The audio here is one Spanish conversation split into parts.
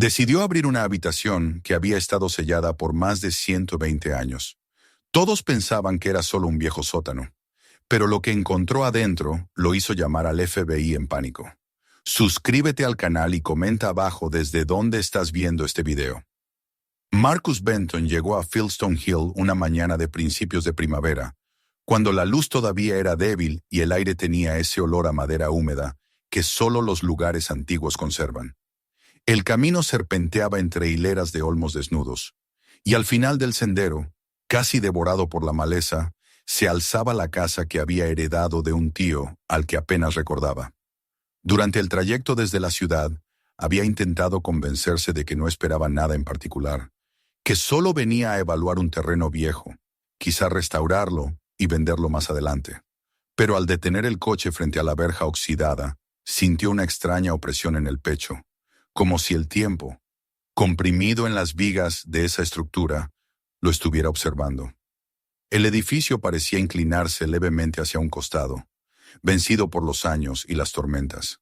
Decidió abrir una habitación que había estado sellada por más de 120 años. Todos pensaban que era solo un viejo sótano, pero lo que encontró adentro lo hizo llamar al FBI en pánico. Suscríbete al canal y comenta abajo desde dónde estás viendo este video. Marcus Benton llegó a Fieldstone Hill una mañana de principios de primavera, cuando la luz todavía era débil y el aire tenía ese olor a madera húmeda que solo los lugares antiguos conservan. El camino serpenteaba entre hileras de olmos desnudos, y al final del sendero, casi devorado por la maleza, se alzaba la casa que había heredado de un tío al que apenas recordaba. Durante el trayecto desde la ciudad, había intentado convencerse de que no esperaba nada en particular, que solo venía a evaluar un terreno viejo, quizá restaurarlo y venderlo más adelante. Pero al detener el coche frente a la verja oxidada, sintió una extraña opresión en el pecho, como si el tiempo, comprimido en las vigas de esa estructura, lo estuviera observando. El edificio parecía inclinarse levemente hacia un costado, vencido por los años y las tormentas.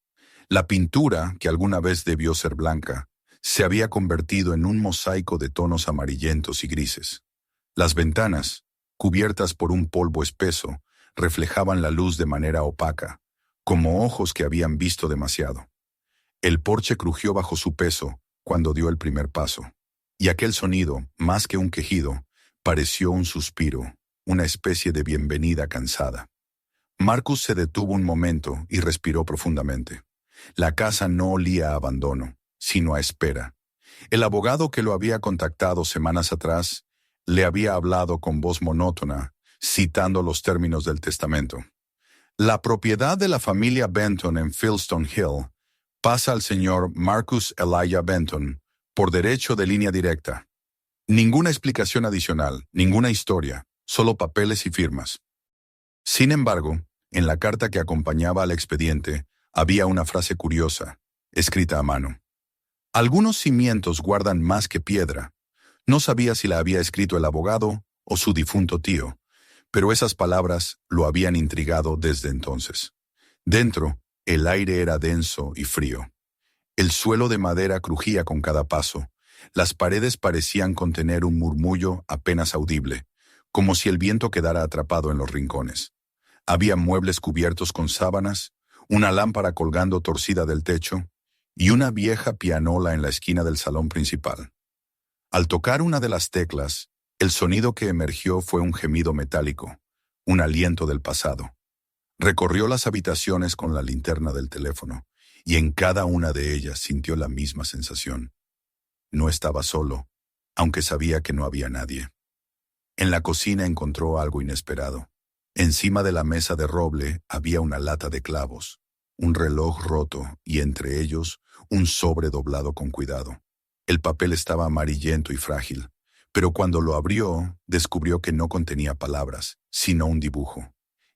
La pintura, que alguna vez debió ser blanca, se había convertido en un mosaico de tonos amarillentos y grises. Las ventanas, cubiertas por un polvo espeso, reflejaban la luz de manera opaca, como ojos que habían visto demasiado. El porche crujió bajo su peso cuando dio el primer paso, y aquel sonido, más que un quejido, pareció un suspiro, una especie de bienvenida cansada. Marcus se detuvo un momento y respiró profundamente. La casa no olía a abandono, sino a espera. El abogado que lo había contactado semanas atrás le había hablado con voz monótona, citando los términos del testamento. La propiedad de la familia Benton en Fieldstone Hill pasa al señor Marcus Elijah Benton por derecho de línea directa. Ninguna explicación adicional, ninguna historia, solo papeles y firmas. Sin embargo, en la carta que acompañaba al expediente había una frase curiosa, escrita a mano. Algunos cimientos guardan más que piedra. No sabía si la había escrito el abogado o su difunto tío, pero esas palabras lo habían intrigado desde entonces. Dentro, el aire era denso y frío. El suelo de madera crujía con cada paso. Las paredes parecían contener un murmullo apenas audible, como si el viento quedara atrapado en los rincones. Había muebles cubiertos con sábanas, una lámpara colgando torcida del techo y una vieja pianola en la esquina del salón principal. Al tocar una de las teclas, el sonido que emergió fue un gemido metálico, un aliento del pasado. Recorrió las habitaciones con la linterna del teléfono, y en cada una de ellas sintió la misma sensación. No estaba solo, aunque sabía que no había nadie. En la cocina encontró algo inesperado. Encima de la mesa de roble había una lata de clavos, un reloj roto y entre ellos un sobre doblado con cuidado. El papel estaba amarillento y frágil, pero cuando lo abrió, descubrió que no contenía palabras, sino un dibujo.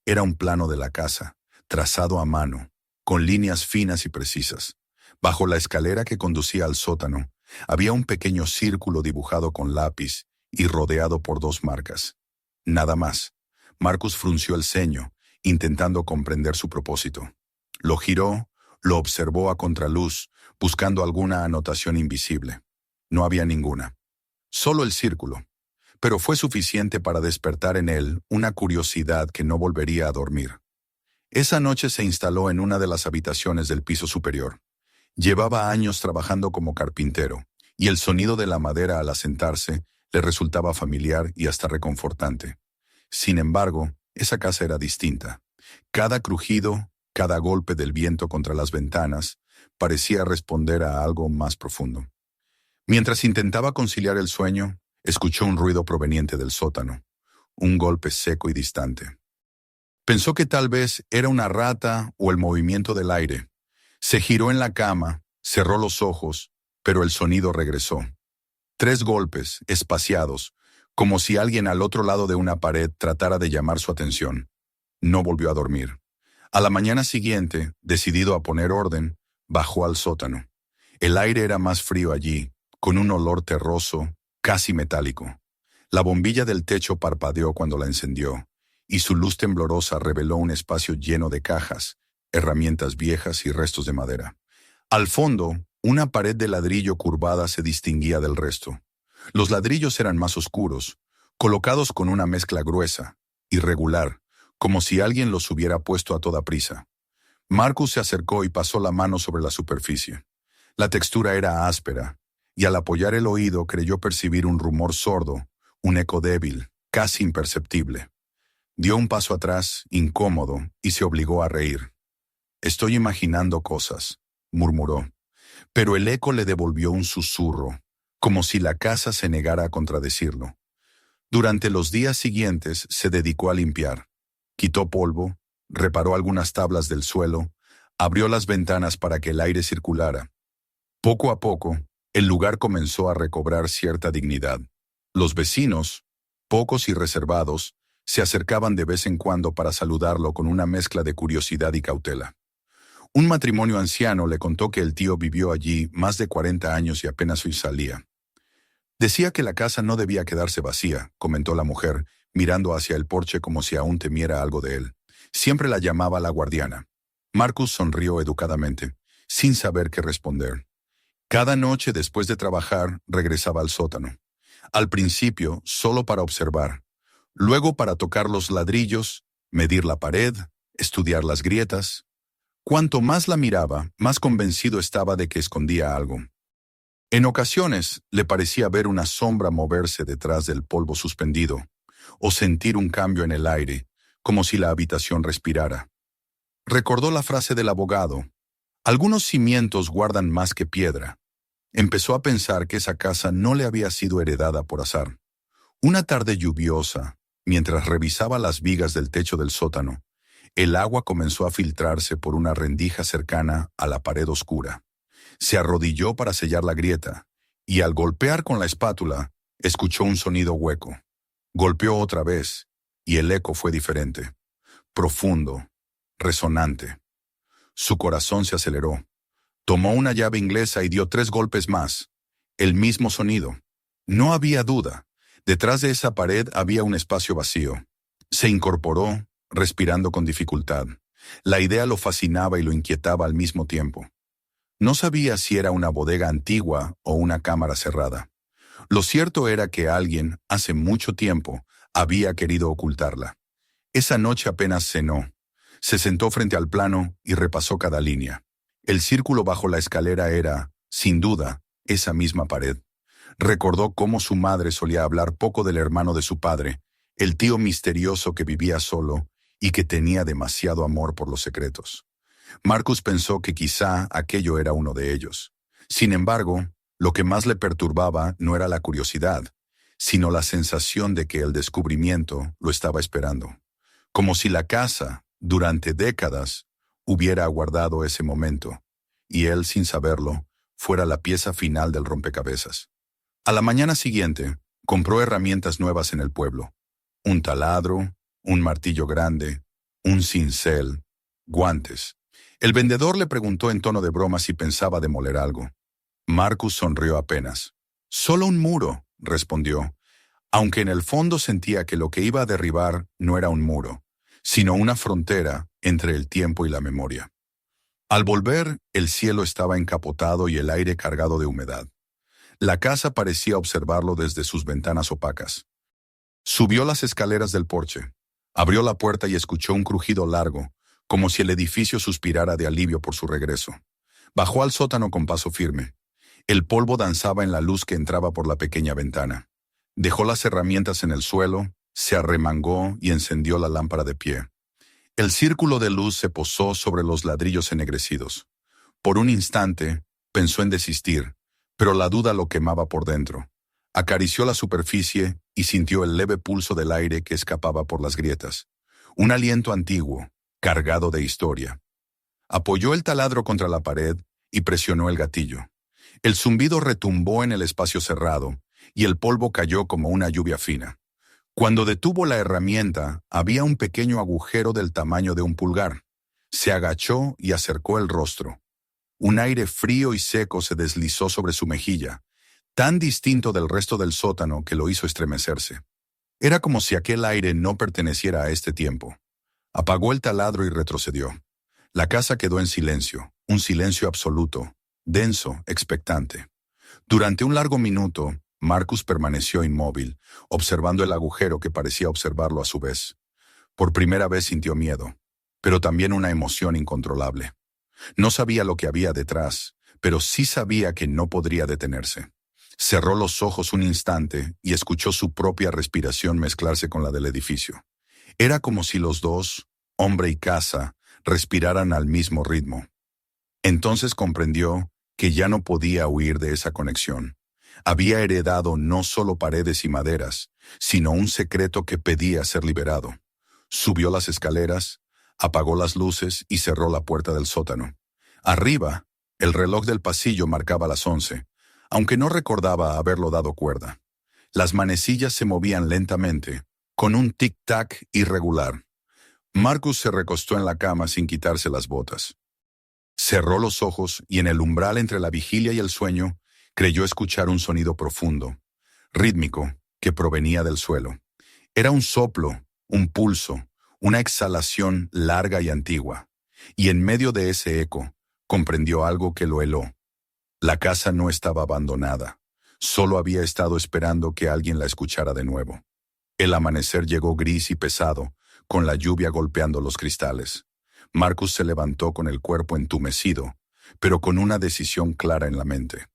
Era un plano de la casa, trazado a mano, con líneas finas y precisas. Bajo la escalera que conducía al sótano, había un pequeño círculo dibujado con lápiz y rodeado por dos marcas. Nada más. Marcus frunció el ceño, intentando comprender su propósito. Lo giró, lo observó a contraluz, buscando alguna anotación invisible. No había ninguna. Solo el círculo. Pero fue suficiente para despertar en él una curiosidad que no volvería a dormir. Esa noche se instaló en una de las habitaciones del piso superior. Llevaba años trabajando como carpintero, y el sonido de la madera al asentarse le resultaba familiar y hasta reconfortante. Sin embargo, esa casa era distinta. Cada crujido, cada golpe del viento contra las ventanas, parecía responder a algo más profundo. Mientras intentaba conciliar el sueño, escuchó un ruido proveniente del sótano, un golpe seco y distante. Pensó que tal vez era una rata o el movimiento del aire. Se giró en la cama, cerró los ojos, pero el sonido regresó. 3 golpes, espaciados, como si alguien al otro lado de una pared tratara de llamar su atención. No volvió a dormir. A la mañana siguiente, decidido a poner orden, bajó al sótano. El aire era más frío allí, con un olor terroso, casi metálico. La bombilla del techo parpadeó cuando la encendió, y su luz temblorosa reveló un espacio lleno de cajas, herramientas viejas y restos de madera. Al fondo, Una pared de ladrillo curvada se distinguía del resto. Los ladrillos eran más oscuros, colocados con una mezcla gruesa, irregular, como si alguien los hubiera puesto a toda prisa. Marcus se acercó y pasó la mano sobre la superficie. La textura era áspera, y al apoyar el oído creyó percibir un rumor sordo, un eco débil, casi imperceptible. Dio un paso atrás, incómodo, y se obligó a reír. «Estoy imaginando cosas», murmuró, pero el eco le devolvió un susurro, como si la casa se negara a contradecirlo. Durante los días siguientes se dedicó a limpiar. Quitó polvo, reparó algunas tablas del suelo, abrió las ventanas para que el aire circulara. Poco a poco, el lugar comenzó a recobrar cierta dignidad. Los vecinos, pocos y reservados, se acercaban de vez en cuando para saludarlo con una mezcla de curiosidad y cautela. Un matrimonio anciano le contó que el tío vivió allí más de 40 años y apenas hoy salía. Decía que la casa no debía quedarse vacía, comentó la mujer, mirando hacia el porche como si aún temiera algo de él. Siempre la llamaba la guardiana. Marcus sonrió educadamente, sin saber qué responder. Cada noche después de trabajar, regresaba al sótano. Al principio, solo para observar. Luego para tocar los ladrillos, medir la pared, estudiar las grietas. Cuanto más la miraba, más convencido estaba de que escondía algo. En ocasiones, le parecía ver una sombra moverse detrás del polvo suspendido, o sentir un cambio en el aire, como si la habitación respirara. Recordó la frase del abogado: «Algunos cimientos guardan más que piedra». Empezó a pensar que esa casa no le había sido heredada por azar. Una tarde lluviosa, mientras revisaba las vigas del techo del sótano, el agua comenzó a filtrarse por una rendija cercana a la pared oscura. Se arrodilló para sellar la grieta, y al golpear con la espátula, escuchó un sonido hueco. Golpeó otra vez, y el eco fue diferente, profundo, resonante. Su corazón se aceleró. Tomó una llave inglesa y dio 3 golpes más. El mismo sonido. No había duda. Detrás de esa pared había un espacio vacío. Se incorporó, respirando con dificultad. La idea lo fascinaba y lo inquietaba al mismo tiempo. No sabía si era una bodega antigua o una cámara cerrada. Lo cierto era que alguien, hace mucho tiempo, había querido ocultarla. Esa noche apenas cenó. Se sentó frente al plano y repasó cada línea. El círculo bajo la escalera era, sin duda, esa misma pared. Recordó cómo su madre solía hablar poco del hermano de su padre, el tío misterioso que vivía solo y que tenía demasiado amor por los secretos. Marcus pensó que quizá aquello era uno de ellos. Sin embargo, lo que más le perturbaba no era la curiosidad, sino la sensación de que el descubrimiento lo estaba esperando. Como si la casa, durante décadas, hubiera aguardado ese momento, y él, sin saberlo, fuera la pieza final del rompecabezas. A la mañana siguiente, compró herramientas nuevas en el pueblo. Un taladro, un martillo grande, un cincel, guantes. El vendedor le preguntó en tono de broma si pensaba demoler algo. Marcus sonrió apenas. «Solo un muro», respondió, aunque en el fondo sentía que lo que iba a derribar no era un muro, sino una frontera entre el tiempo y la memoria. Al volver, el cielo estaba encapotado y el aire cargado de humedad. La casa parecía observarlo desde sus ventanas opacas. Subió las escaleras del porche, abrió la puerta y escuchó un crujido largo, como si el edificio suspirara de alivio por su regreso. Bajó al sótano con paso firme. El polvo danzaba en la luz que entraba por la pequeña ventana. Dejó las herramientas en el suelo, se arremangó y encendió la lámpara de pie. El círculo de luz se posó sobre los ladrillos ennegrecidos. Por un instante, pensó en desistir, pero la duda lo quemaba por dentro. Acarició la superficie y sintió el leve pulso del aire que escapaba por las grietas. Un aliento antiguo, cargado de historia. Apoyó el taladro contra la pared y presionó el gatillo. El zumbido retumbó en el espacio cerrado y el polvo cayó como una lluvia fina. Cuando detuvo la herramienta, había un pequeño agujero del tamaño de un pulgar. Se agachó y acercó el rostro. Un aire frío y seco se deslizó sobre su mejilla, tan distinto del resto del sótano que lo hizo estremecerse. Era como si aquel aire no perteneciera a este tiempo. Apagó el taladro y retrocedió. La casa quedó en silencio, un silencio absoluto, denso, expectante. Durante un largo minuto, Marcus permaneció inmóvil, observando el agujero que parecía observarlo a su vez. Por primera vez sintió miedo, pero también una emoción incontrolable. No sabía lo que había detrás, pero sí sabía que no podría detenerse. Cerró los ojos un instante y escuchó su propia respiración mezclarse con la del edificio. Era como si los dos, hombre y casa, respiraran al mismo ritmo. Entonces comprendió que ya no podía huir de esa conexión. Había heredado no solo paredes y maderas, sino un secreto que pedía ser liberado. Subió las escaleras, apagó las luces y cerró la puerta del sótano. Arriba, el reloj del pasillo marcaba las 11, aunque no recordaba haberlo dado cuerda. Las manecillas se movían lentamente, con un tic-tac irregular. Marcus se recostó en la cama sin quitarse las botas. Cerró los ojos y en el umbral entre la vigilia y el sueño, creyó escuchar un sonido profundo, rítmico, que provenía del suelo. Era un soplo, un pulso, una exhalación larga y antigua. Y en medio de ese eco, comprendió algo que lo heló. La casa no estaba abandonada, solo había estado esperando que alguien la escuchara de nuevo. El amanecer llegó gris y pesado, con la lluvia golpeando los cristales. Marcus se levantó con el cuerpo entumecido, pero con una decisión clara en la mente.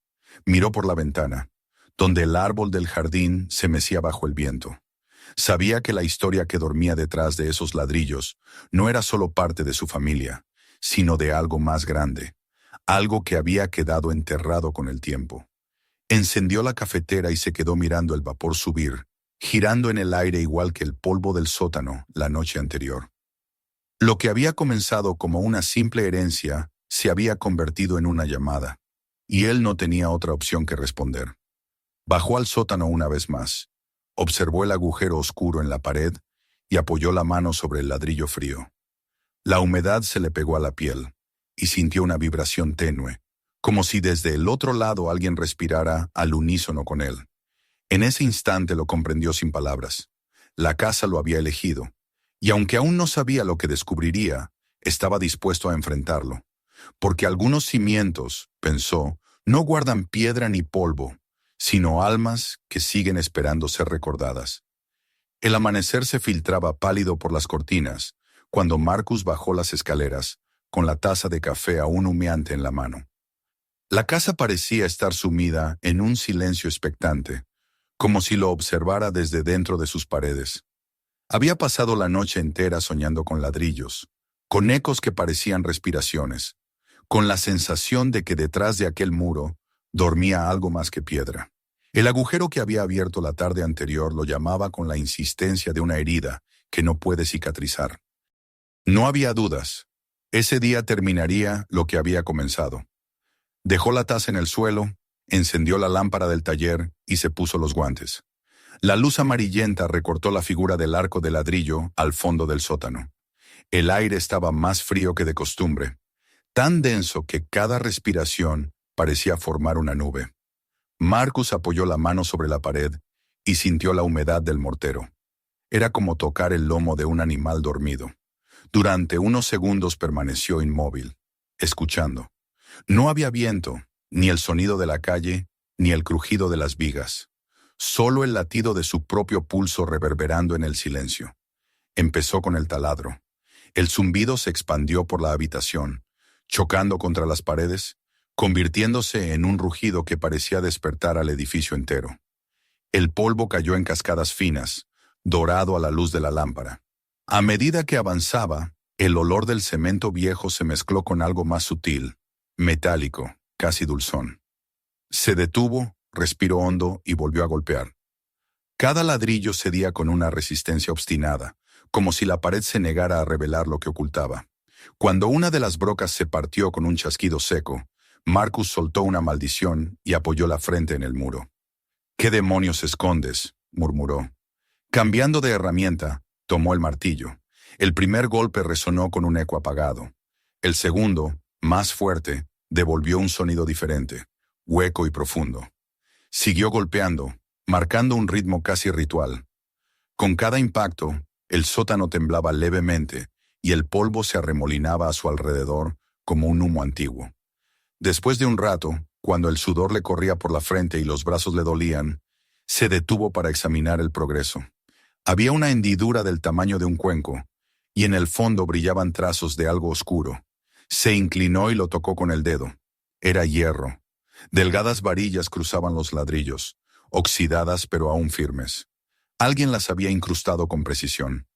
Miró por la ventana, donde el árbol del jardín se mecía bajo el viento. Sabía que la historia que dormía detrás de esos ladrillos no era solo parte de su familia, sino de algo más grande, algo que había quedado enterrado con el tiempo. Encendió la cafetera y se quedó mirando el vapor subir, girando en el aire igual que el polvo del sótano la noche anterior. Lo que había comenzado como una simple herencia se había convertido en una llamada, y él no tenía otra opción que responder. Bajó al sótano una vez más, observó el agujero oscuro en la pared y apoyó la mano sobre el ladrillo frío. La humedad se le pegó a la piel, y sintió una vibración tenue, como si desde el otro lado alguien respirara al unísono con él. En ese instante lo comprendió sin palabras. La casa lo había elegido, y aunque aún no sabía lo que descubriría, estaba dispuesto a enfrentarlo. Porque algunos cimientos, pensó, no guardan piedra ni polvo, sino almas que siguen esperando ser recordadas. El amanecer se filtraba pálido por las cortinas, cuando Marcus bajó las escaleras, con la taza de café aún humeante en la mano. La casa parecía estar sumida en un silencio expectante, como si lo observara desde dentro de sus paredes. Había pasado la noche entera soñando con ladrillos, con ecos que parecían respiraciones, con la sensación de que detrás de aquel muro dormía algo más que piedra. El agujero que había abierto la tarde anterior lo llamaba con la insistencia de una herida que no puede cicatrizar. No había dudas. Ese día terminaría lo que había comenzado. Dejó la taza en el suelo, encendió la lámpara del taller y se puso los guantes. La luz amarillenta recortó la figura del arco de ladrillo al fondo del sótano. El aire estaba más frío que de costumbre, tan denso que cada respiración parecía formar una nube. Marcus apoyó la mano sobre la pared y sintió la humedad del mortero. Era como tocar el lomo de un animal dormido. Durante unos segundos permaneció inmóvil, escuchando. No había viento, ni el sonido de la calle, ni el crujido de las vigas. Solo el latido de su propio pulso reverberando en el silencio. Empezó con el taladro. El zumbido se expandió por la habitación, chocando contra las paredes, convirtiéndose en un rugido que parecía despertar al edificio entero. El polvo cayó en cascadas finas, dorado a la luz de la lámpara. A medida que avanzaba, el olor del cemento viejo se mezcló con algo más sutil, metálico, casi dulzón. Se detuvo, respiró hondo y volvió a golpear. Cada ladrillo cedía con una resistencia obstinada, como si la pared se negara a revelar lo que ocultaba. Cuando una de las brocas se partió con un chasquido seco, Marcus soltó una maldición y apoyó la frente en el muro. «¿Qué demonios escondes?», murmuró. Cambiando de herramienta, tomó el martillo. El primer golpe resonó con un eco apagado. El segundo, más fuerte, devolvió un sonido diferente, hueco y profundo. Siguió golpeando, marcando un ritmo casi ritual. Con cada impacto, el sótano temblaba levemente y el polvo se arremolinaba a su alrededor como un humo antiguo. Después de un rato, cuando el sudor le corría por la frente y los brazos le dolían, se detuvo para examinar el progreso. Había una hendidura del tamaño de un cuenco, y en el fondo brillaban trazos de algo oscuro. Se inclinó y lo tocó con el dedo. Era hierro. Delgadas varillas cruzaban los ladrillos, oxidadas pero aún firmes. Alguien las había incrustado con precisión,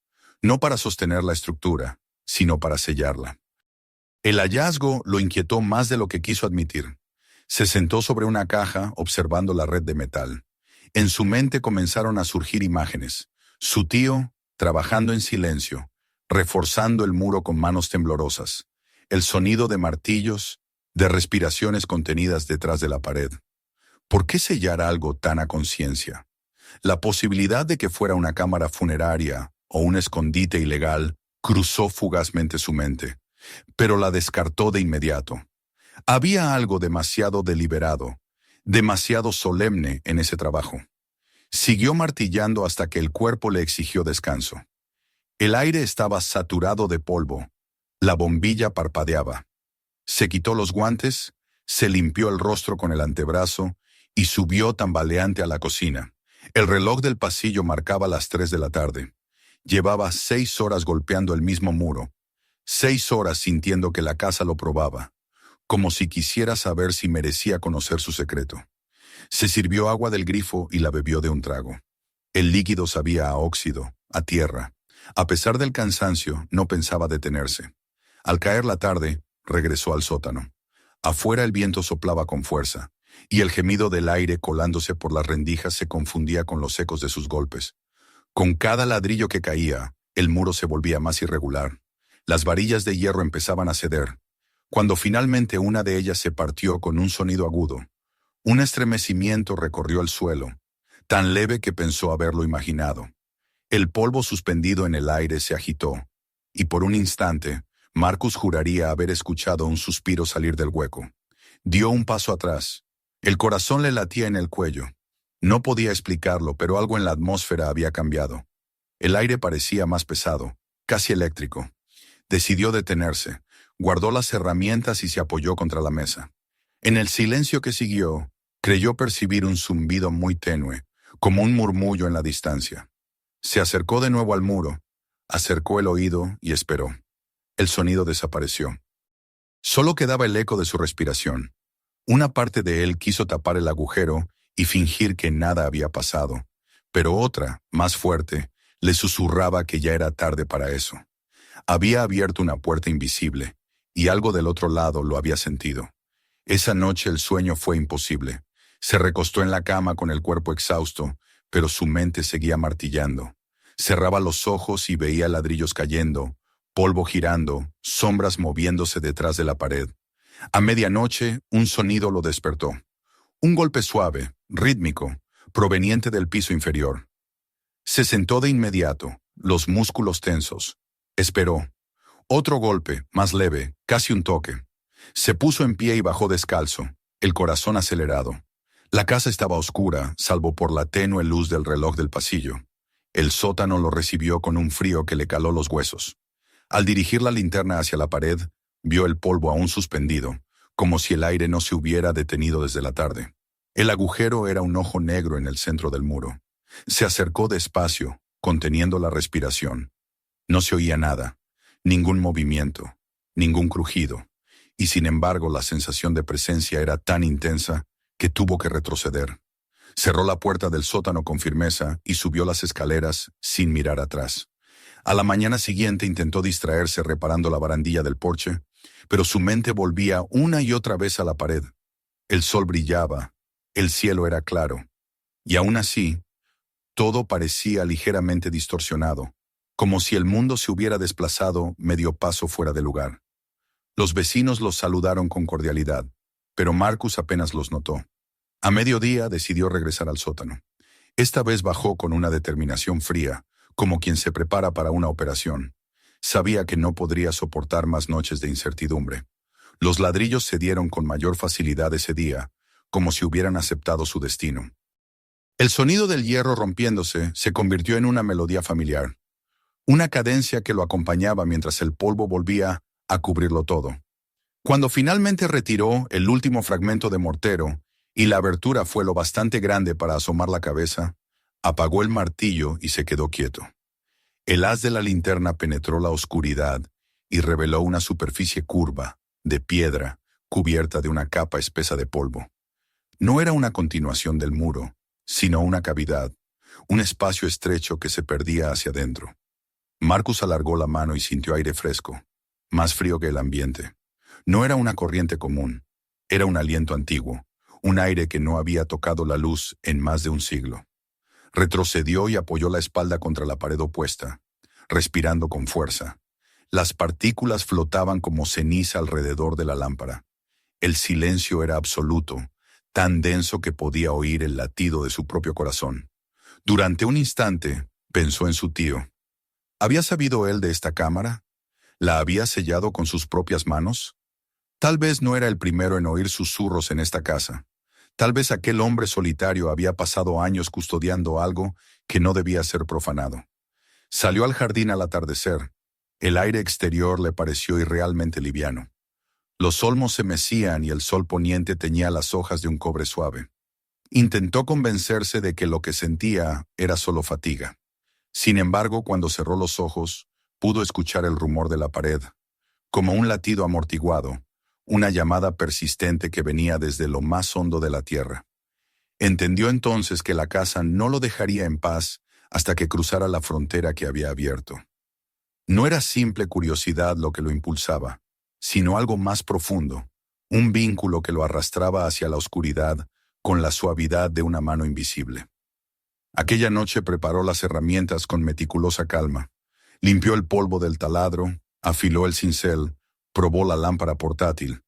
no para sostener la estructura, sino para sellarla. El hallazgo lo inquietó más de lo que quiso admitir. Se sentó sobre una caja observando la red de metal. En su mente comenzaron a surgir imágenes. Su tío, trabajando en silencio, reforzando el muro con manos temblorosas. El sonido de martillos, de respiraciones contenidas detrás de la pared. ¿Por qué sellar algo tan a conciencia? La posibilidad de que fuera una cámara funeraria o un escondite ilegal cruzó fugazmente su mente, pero la descartó de inmediato. Había algo demasiado deliberado, demasiado solemne en ese trabajo. Siguió martillando hasta que el cuerpo le exigió descanso. El aire estaba saturado de polvo. La bombilla parpadeaba. Se quitó los guantes, se limpió el rostro con el antebrazo y subió tambaleante a la cocina. El reloj del pasillo marcaba las 3 de la tarde. Llevaba 6 horas golpeando el mismo muro. 6 horas sintiendo que la casa lo probaba, como si quisiera saber si merecía conocer su secreto. Se sirvió agua del grifo y la bebió de un trago. El líquido sabía a óxido, a tierra. A pesar del cansancio, no pensaba detenerse. Al caer la tarde, regresó al sótano. Afuera el viento soplaba con fuerza, y el gemido del aire colándose por las rendijas se confundía con los ecos de sus golpes. Con cada ladrillo que caía, el muro se volvía más irregular. Las varillas de hierro empezaban a ceder. Cuando finalmente una de ellas se partió con un sonido agudo, un estremecimiento recorrió el suelo, tan leve que pensó haberlo imaginado. El polvo suspendido en el aire se agitó, y por un instante, Marcus juraría haber escuchado un suspiro salir del hueco. Dio un paso atrás. El corazón le latía en el cuello. No podía explicarlo, pero algo en la atmósfera había cambiado. El aire parecía más pesado, casi eléctrico. Decidió detenerse, guardó las herramientas y se apoyó contra la mesa. En el silencio que siguió, creyó percibir un zumbido muy tenue, como un murmullo en la distancia. Se acercó de nuevo al muro, acercó el oído y esperó. El sonido desapareció. Solo quedaba el eco de su respiración. Una parte de él quiso tapar el agujero y fingir que nada había pasado, pero otra, más fuerte, le susurraba que ya era tarde para eso. Había abierto una puerta invisible, y algo del otro lado lo había sentido. Esa noche el sueño fue imposible. Se recostó en la cama con el cuerpo exhausto, pero su mente seguía martillando. Cerraba los ojos y veía ladrillos cayendo, polvo girando, sombras moviéndose detrás de la pared. A medianoche, un sonido lo despertó. Un golpe suave, rítmico, proveniente del piso inferior. Se sentó de inmediato, los músculos tensos. Esperó. Otro golpe, más leve, casi un toque. Se puso en pie y bajó descalzo, el corazón acelerado. La casa estaba oscura, salvo por la tenue luz del reloj del pasillo. El sótano lo recibió con un frío que le caló los huesos. Al dirigir la linterna hacia la pared, vio el polvo aún suspendido, como si el aire no se hubiera detenido desde la tarde. El agujero era un ojo negro en el centro del muro. Se acercó despacio, conteniendo la respiración. No se oía nada, ningún movimiento, ningún crujido, y sin embargo la sensación de presencia era tan intensa que tuvo que retroceder. Cerró la puerta del sótano con firmeza y subió las escaleras sin mirar atrás. A la mañana siguiente intentó distraerse reparando la barandilla del porche, pero su mente volvía una y otra vez a la pared. El sol brillaba, el cielo era claro, y aún así, todo parecía ligeramente distorsionado, como si el mundo se hubiera desplazado medio paso fuera de lugar. Los vecinos los saludaron con cordialidad, pero Marcus apenas los notó. A mediodía decidió regresar al sótano. Esta vez bajó con una determinación fría, como quien se prepara para una operación. Sabía que no podría soportar más noches de incertidumbre. Los ladrillos cedieron con mayor facilidad ese día, como si hubieran aceptado su destino. El sonido del hierro rompiéndose se convirtió en una melodía familiar, una cadencia que lo acompañaba mientras el polvo volvía a cubrirlo todo. Cuando finalmente retiró el último fragmento de mortero y la abertura fue lo bastante grande para asomar la cabeza, apagó el martillo y se quedó quieto. El haz de la linterna penetró la oscuridad y reveló una superficie curva, de piedra, cubierta de una capa espesa de polvo. No era una continuación del muro, sino una cavidad, un espacio estrecho que se perdía hacia adentro. Marcus alargó la mano y sintió aire fresco, más frío que el ambiente. No era una corriente común, era un aliento antiguo, un aire que no había tocado la luz en más de un siglo. Retrocedió y apoyó la espalda contra la pared opuesta, respirando con fuerza. Las partículas flotaban como ceniza alrededor de la lámpara. El silencio era absoluto, tan denso que podía oír el latido de su propio corazón. Durante un instante, pensó en su tío. ¿Había sabido él de esta cámara? ¿La había sellado con sus propias manos? Tal vez no era el primero en oír susurros en esta casa. Tal vez aquel hombre solitario había pasado años custodiando algo que no debía ser profanado. Salió al jardín al atardecer. El aire exterior le pareció irrealmente liviano. Los olmos se mecían y el sol poniente teñía las hojas de un cobre suave. Intentó convencerse de que lo que sentía era solo fatiga. Sin embargo, cuando cerró los ojos, pudo escuchar el rumor de la pared, como un latido amortiguado, una llamada persistente que venía desde lo más hondo de la tierra. Entendió entonces que la casa no lo dejaría en paz hasta que cruzara la frontera que había abierto. No era simple curiosidad lo que lo impulsaba, sino algo más profundo, un vínculo que lo arrastraba hacia la oscuridad con la suavidad de una mano invisible. Aquella noche preparó las herramientas con meticulosa calma. Limpió el polvo del taladro, afiló el cincel, probó la lámpara portátil.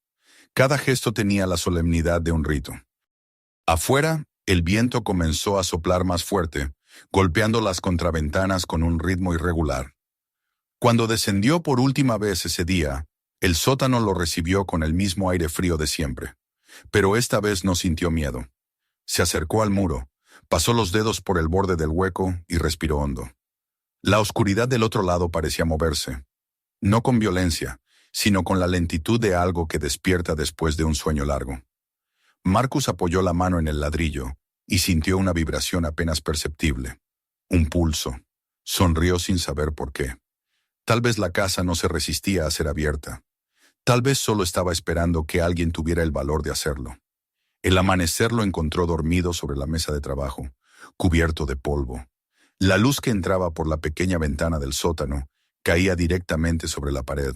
Cada gesto tenía la solemnidad de un rito. Afuera, el viento comenzó a soplar más fuerte, golpeando las contraventanas con un ritmo irregular. Cuando descendió por última vez ese día, el sótano lo recibió con el mismo aire frío de siempre. Pero esta vez no sintió miedo. Se acercó al muro, pasó los dedos por el borde del hueco y respiró hondo. La oscuridad del otro lado parecía moverse, no con violencia, sino con la lentitud de algo que despierta después de un sueño largo. Marcus apoyó la mano en el ladrillo y sintió una vibración apenas perceptible. Un pulso. Sonrió sin saber por qué. Tal vez la casa no se resistía a ser abierta. Tal vez solo estaba esperando que alguien tuviera el valor de hacerlo. El amanecer lo encontró dormido sobre la mesa de trabajo, cubierto de polvo. La luz que entraba por la pequeña ventana del sótano caía directamente sobre la pared.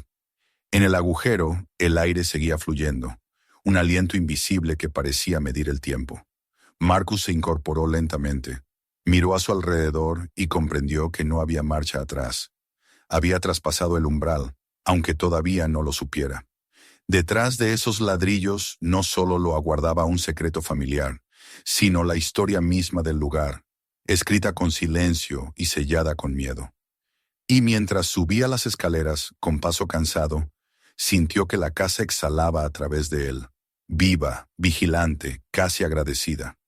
En el agujero, el aire seguía fluyendo, un aliento invisible que parecía medir el tiempo. Marcus se incorporó lentamente, miró a su alrededor y comprendió que no había marcha atrás. Había traspasado el umbral, aunque todavía no lo supiera. Detrás de esos ladrillos no solo lo aguardaba un secreto familiar, sino la historia misma del lugar, escrita con silencio y sellada con miedo. Y mientras subía las escaleras, con paso cansado, sintió que la casa exhalaba a través de él, viva, vigilante, casi agradecida.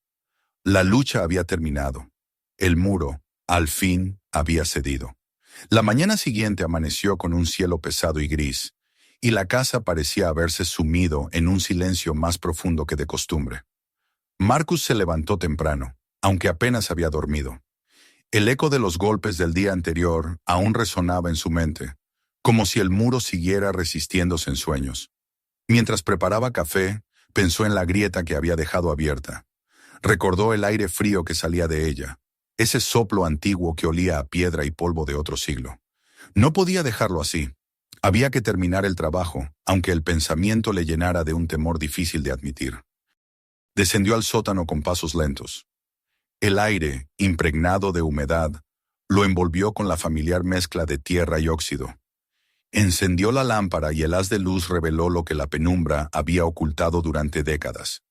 La lucha había terminado. El muro, al fin, había cedido. La mañana siguiente amaneció con un cielo pesado y gris, y la casa parecía haberse sumido en un silencio más profundo que de costumbre. Marcus se levantó temprano, aunque apenas había dormido. El eco de los golpes del día anterior aún resonaba en su mente, como si el muro siguiera resistiéndose en sueños. Mientras preparaba café, pensó en la grieta que había dejado abierta. Recordó el aire frío que salía de ella, ese soplo antiguo que olía a piedra y polvo de otro siglo. No podía dejarlo así. Había que terminar el trabajo, aunque el pensamiento le llenara de un temor difícil de admitir. Descendió al sótano con pasos lentos. El aire, impregnado de humedad, lo envolvió con la familiar mezcla de tierra y óxido. Encendió la lámpara y el haz de luz reveló lo que la penumbra había ocultado durante décadas.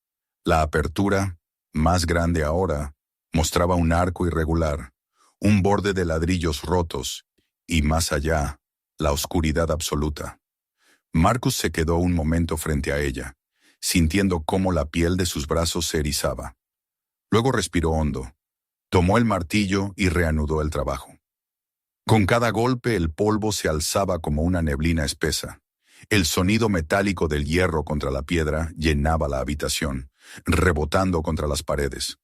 La apertura, más grande ahora, mostraba un arco irregular, un borde de ladrillos rotos, y más allá, la oscuridad absoluta. Marcus se quedó un momento frente a ella, sintiendo cómo la piel de sus brazos se erizaba. Luego respiró hondo, tomó el martillo y reanudó el trabajo. Con cada golpe el polvo se alzaba como una neblina espesa, El sonido metálico del hierro contra la piedra llenaba la habitación, rebotando contra las paredes.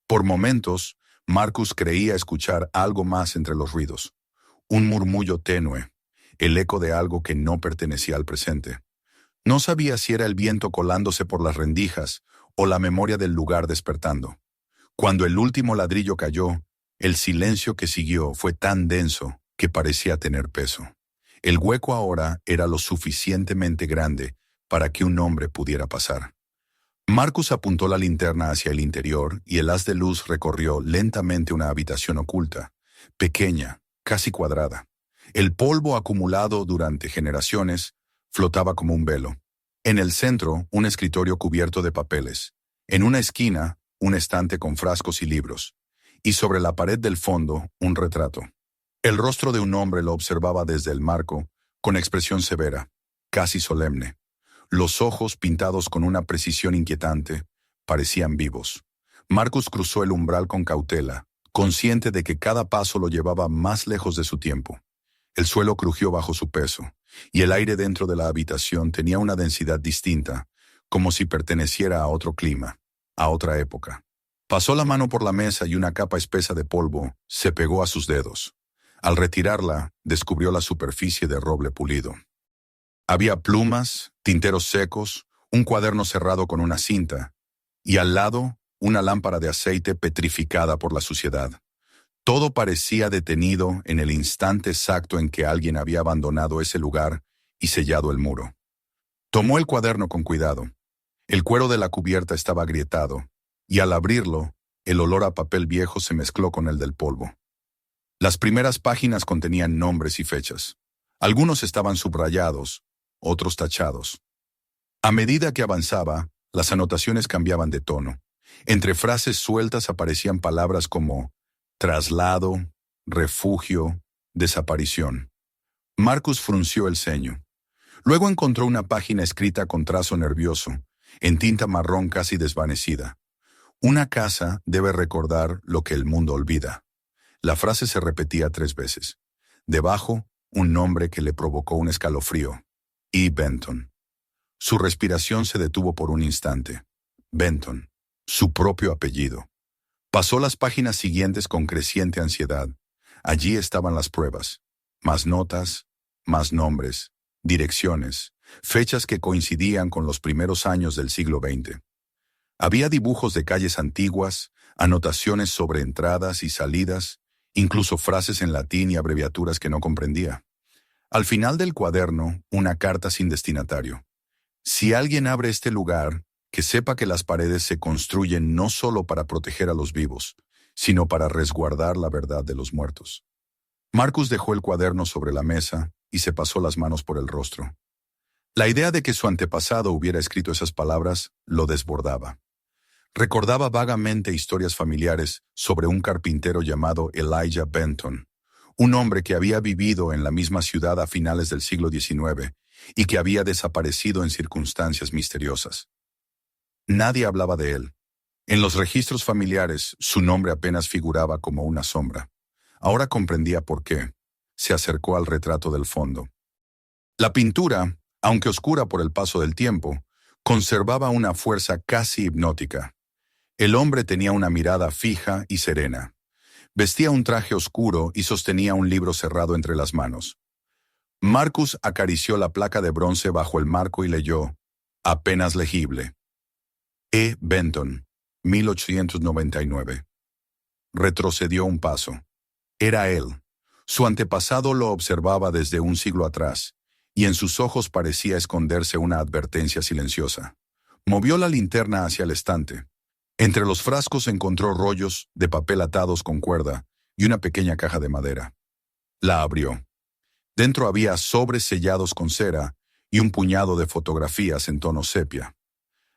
Por momentos, Marcus creía escuchar algo más entre los ruidos. Un murmullo tenue, el eco de algo que no pertenecía al presente. No sabía si era el viento colándose por las rendijas o la memoria del lugar despertando. Cuando el último ladrillo cayó, el silencio que siguió fue tan denso que parecía tener peso. El hueco ahora era lo suficientemente grande para que un hombre pudiera pasar. Marcus apuntó la linterna hacia el interior y el haz de luz recorrió lentamente una habitación oculta, pequeña, casi cuadrada. El polvo acumulado durante generaciones flotaba como un velo. En el centro, un escritorio cubierto de papeles. En una esquina, un estante con frascos y libros. Y sobre la pared del fondo, un retrato. El rostro de un hombre lo observaba desde el marco, con expresión severa, casi solemne. Los ojos, pintados con una precisión inquietante, parecían vivos. Marcus cruzó el umbral con cautela, consciente de que cada paso lo llevaba más lejos de su tiempo. El suelo crujió bajo su peso, y el aire dentro de la habitación tenía una densidad distinta, como si perteneciera a otro clima, a otra época. Pasó la mano por la mesa y una capa espesa de polvo se pegó a sus dedos. Al retirarla, descubrió la superficie de roble pulido. Había plumas, tinteros secos, un cuaderno cerrado con una cinta, y al lado, una lámpara de aceite petrificada por la suciedad. Todo parecía detenido en el instante exacto en que alguien había abandonado ese lugar y sellado el muro. Tomó el cuaderno con cuidado. El cuero de la cubierta estaba agrietado, y al abrirlo, el olor a papel viejo se mezcló con el del polvo. Las primeras páginas contenían nombres y fechas. Algunos estaban subrayados, otros tachados. A medida que avanzaba, las anotaciones cambiaban de tono. Entre frases sueltas aparecían palabras como traslado, refugio, desaparición. Marcus frunció el ceño. Luego encontró una página escrita con trazo nervioso, en tinta marrón casi desvanecida. Una casa debe recordar lo que el mundo olvida. La frase se repetía 3 veces. Debajo, un nombre que le provocó un escalofrío. E. Benton. Su respiración se detuvo por un instante. Benton. Su propio apellido. Pasó las páginas siguientes con creciente ansiedad. Allí estaban las pruebas. Más notas, más nombres, direcciones, fechas que coincidían con los primeros años del siglo XX. Había dibujos de calles antiguas, anotaciones sobre entradas y salidas, incluso frases en latín y abreviaturas que no comprendía. Al final del cuaderno, una carta sin destinatario. Si alguien abre este lugar, que sepa que las paredes se construyen no solo para proteger a los vivos, sino para resguardar la verdad de los muertos. Marcus dejó el cuaderno sobre la mesa y se pasó las manos por el rostro. La idea de que su antepasado hubiera escrito esas palabras lo desbordaba. Recordaba vagamente historias familiares sobre un carpintero llamado Elijah Benton, un hombre que había vivido en la misma ciudad a finales del siglo XIX y que había desaparecido en circunstancias misteriosas. Nadie hablaba de él. En los registros familiares, su nombre apenas figuraba como una sombra. Ahora comprendía por qué. Se acercó al retrato del fondo. La pintura, aunque oscura por el paso del tiempo, conservaba una fuerza casi hipnótica. El hombre tenía una mirada fija y serena. Vestía un traje oscuro y sostenía un libro cerrado entre las manos. Marcus acarició la placa de bronce bajo el marco y leyó, apenas legible. E. Benton, 1899. Retrocedió un paso. Era él. Su antepasado lo observaba desde un siglo atrás, y en sus ojos parecía esconderse una advertencia silenciosa. Movió la linterna hacia el estante. Entre los frascos encontró rollos de papel atados con cuerda y una pequeña caja de madera. La abrió. Dentro había sobres sellados con cera y un puñado de fotografías en tono sepia.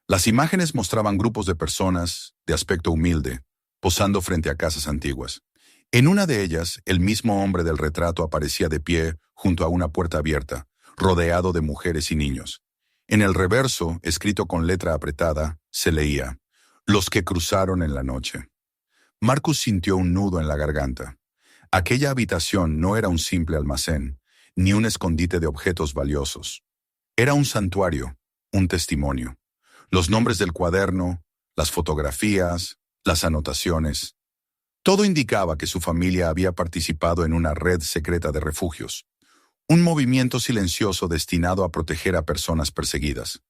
Las imágenes mostraban grupos de personas, de aspecto humilde, posando frente a casas antiguas. En una de ellas, el mismo hombre del retrato aparecía de pie junto a una puerta abierta, rodeado de mujeres y niños. En el reverso, escrito con letra apretada, se leía, «Los que cruzaron en la noche». Marcus sintió un nudo en la garganta. Aquella habitación no era un simple almacén, ni un escondite de objetos valiosos. Era un santuario, un testimonio. Los nombres del cuaderno, las fotografías, las anotaciones. Todo indicaba que su familia había participado en una red secreta de refugios, un movimiento silencioso destinado a proteger a personas perseguidas.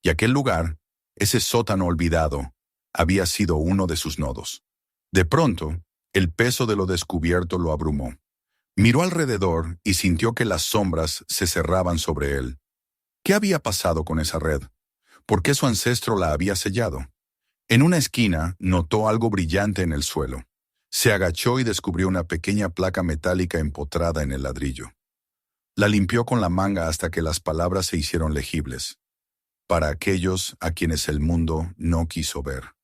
Y aquel lugar, ese sótano olvidado, había sido uno de sus nodos. De pronto, el peso de lo descubierto lo abrumó. Miró alrededor y sintió que las sombras se cerraban sobre él. ¿Qué había pasado con esa red? ¿Por qué su ancestro la había sellado? En una esquina notó algo brillante en el suelo. Se agachó y descubrió una pequeña placa metálica empotrada en el ladrillo. La limpió con la manga hasta que las palabras se hicieron legibles, para aquellos a quienes el mundo no quiso ver.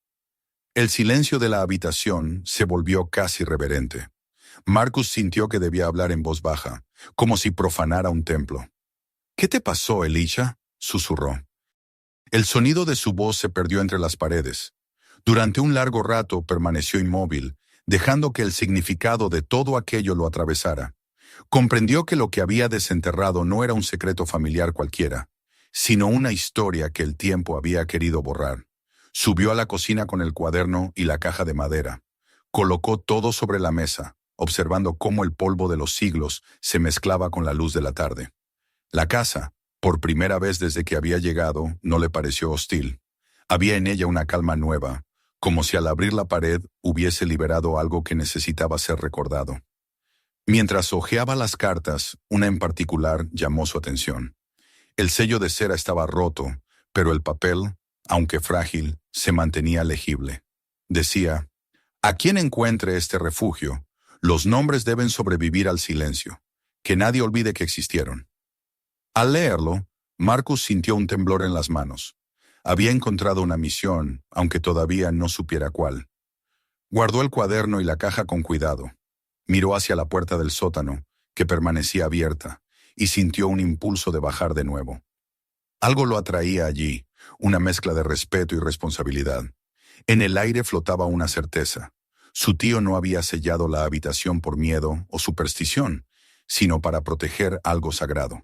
El silencio de la habitación se volvió casi reverente. Marcus sintió que debía hablar en voz baja, como si profanara un templo. «¿Qué te pasó, Elisha?», susurró. El sonido de su voz se perdió entre las paredes. Durante un largo rato permaneció inmóvil, dejando que el significado de todo aquello lo atravesara. Comprendió que lo que había desenterrado no era un secreto familiar cualquiera, sino una historia que el tiempo había querido borrar. Subió a la cocina con el cuaderno y la caja de madera. Colocó todo sobre la mesa, observando cómo el polvo de los siglos se mezclaba con la luz de la tarde. La casa, por primera vez desde que había llegado, no le pareció hostil. Había en ella una calma nueva, como si al abrir la pared hubiese liberado algo que necesitaba ser recordado. Mientras hojeaba las cartas, una en particular llamó su atención. El sello de cera estaba roto, pero el papel, aunque frágil, se mantenía legible. Decía: «A quien encuentre este refugio, los nombres deben sobrevivir al silencio. Que nadie olvide que existieron». Al leerlo, Marcus sintió un temblor en las manos. Había encontrado una misión, aunque todavía no supiera cuál. Guardó el cuaderno y la caja con cuidado. Miró hacia la puerta del sótano, que permanecía abierta, y sintió un impulso de bajar de nuevo. Algo lo atraía allí, una mezcla de respeto y responsabilidad. En el aire flotaba una certeza. Su tío no había sellado la habitación por miedo o superstición, sino para proteger algo sagrado.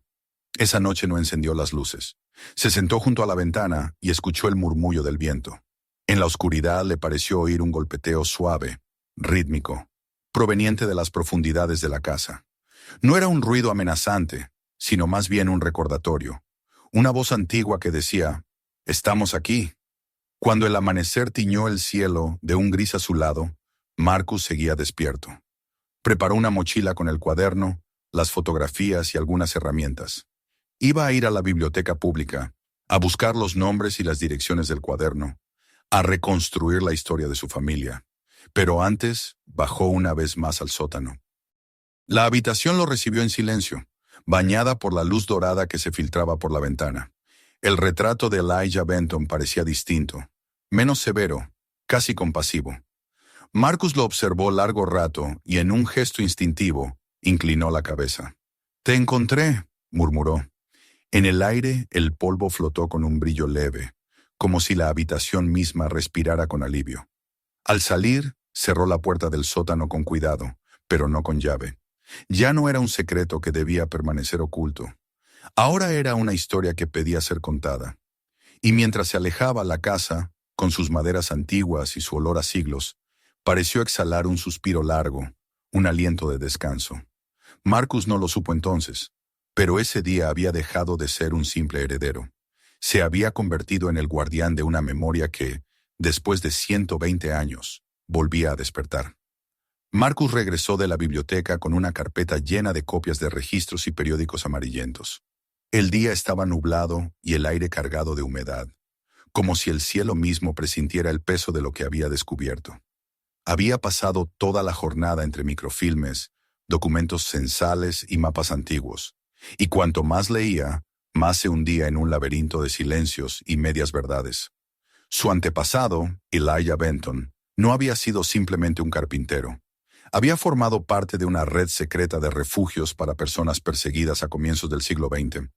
Esa noche no encendió las luces. Se sentó junto a la ventana y escuchó el murmullo del viento. En la oscuridad le pareció oír un golpeteo suave, rítmico, proveniente de las profundidades de la casa. No era un ruido amenazante, sino más bien un recordatorio. Una voz antigua que decía: «Estamos aquí». Cuando el amanecer tiñó el cielo de un gris azulado, Marcus seguía despierto. Preparó una mochila con el cuaderno, las fotografías y algunas herramientas. Iba a ir a la biblioteca pública, a buscar los nombres y las direcciones del cuaderno, a reconstruir la historia de su familia. Pero antes bajó una vez más al sótano. La habitación lo recibió en silencio, bañada por la luz dorada que se filtraba por la ventana. El retrato de Elijah Benton parecía distinto, menos severo, casi compasivo. Marcus lo observó largo rato y en un gesto instintivo inclinó la cabeza. «Te encontré», murmuró. En el aire el polvo flotó con un brillo leve, como si la habitación misma respirara con alivio. Al salir, cerró la puerta del sótano con cuidado, pero no con llave. Ya no era un secreto que debía permanecer oculto. Ahora era una historia que pedía ser contada. Y mientras se alejaba, la casa, con sus maderas antiguas y su olor a siglos, pareció exhalar un suspiro largo, un aliento de descanso. Marcus no lo supo entonces, pero ese día había dejado de ser un simple heredero. Se había convertido en el guardián de una memoria que, después de 120 años, volvía a despertar. Marcus regresó de la biblioteca con una carpeta llena de copias de registros y periódicos amarillentos. El día estaba nublado y el aire cargado de humedad, como si el cielo mismo presintiera el peso de lo que había descubierto. Había pasado toda la jornada entre microfilmes, documentos censales y mapas antiguos, y cuanto más leía, más se hundía en un laberinto de silencios y medias verdades. Su antepasado, Elijah Benton, no había sido simplemente un carpintero. Había formado parte de una red secreta de refugios para personas perseguidas a comienzos del siglo XX,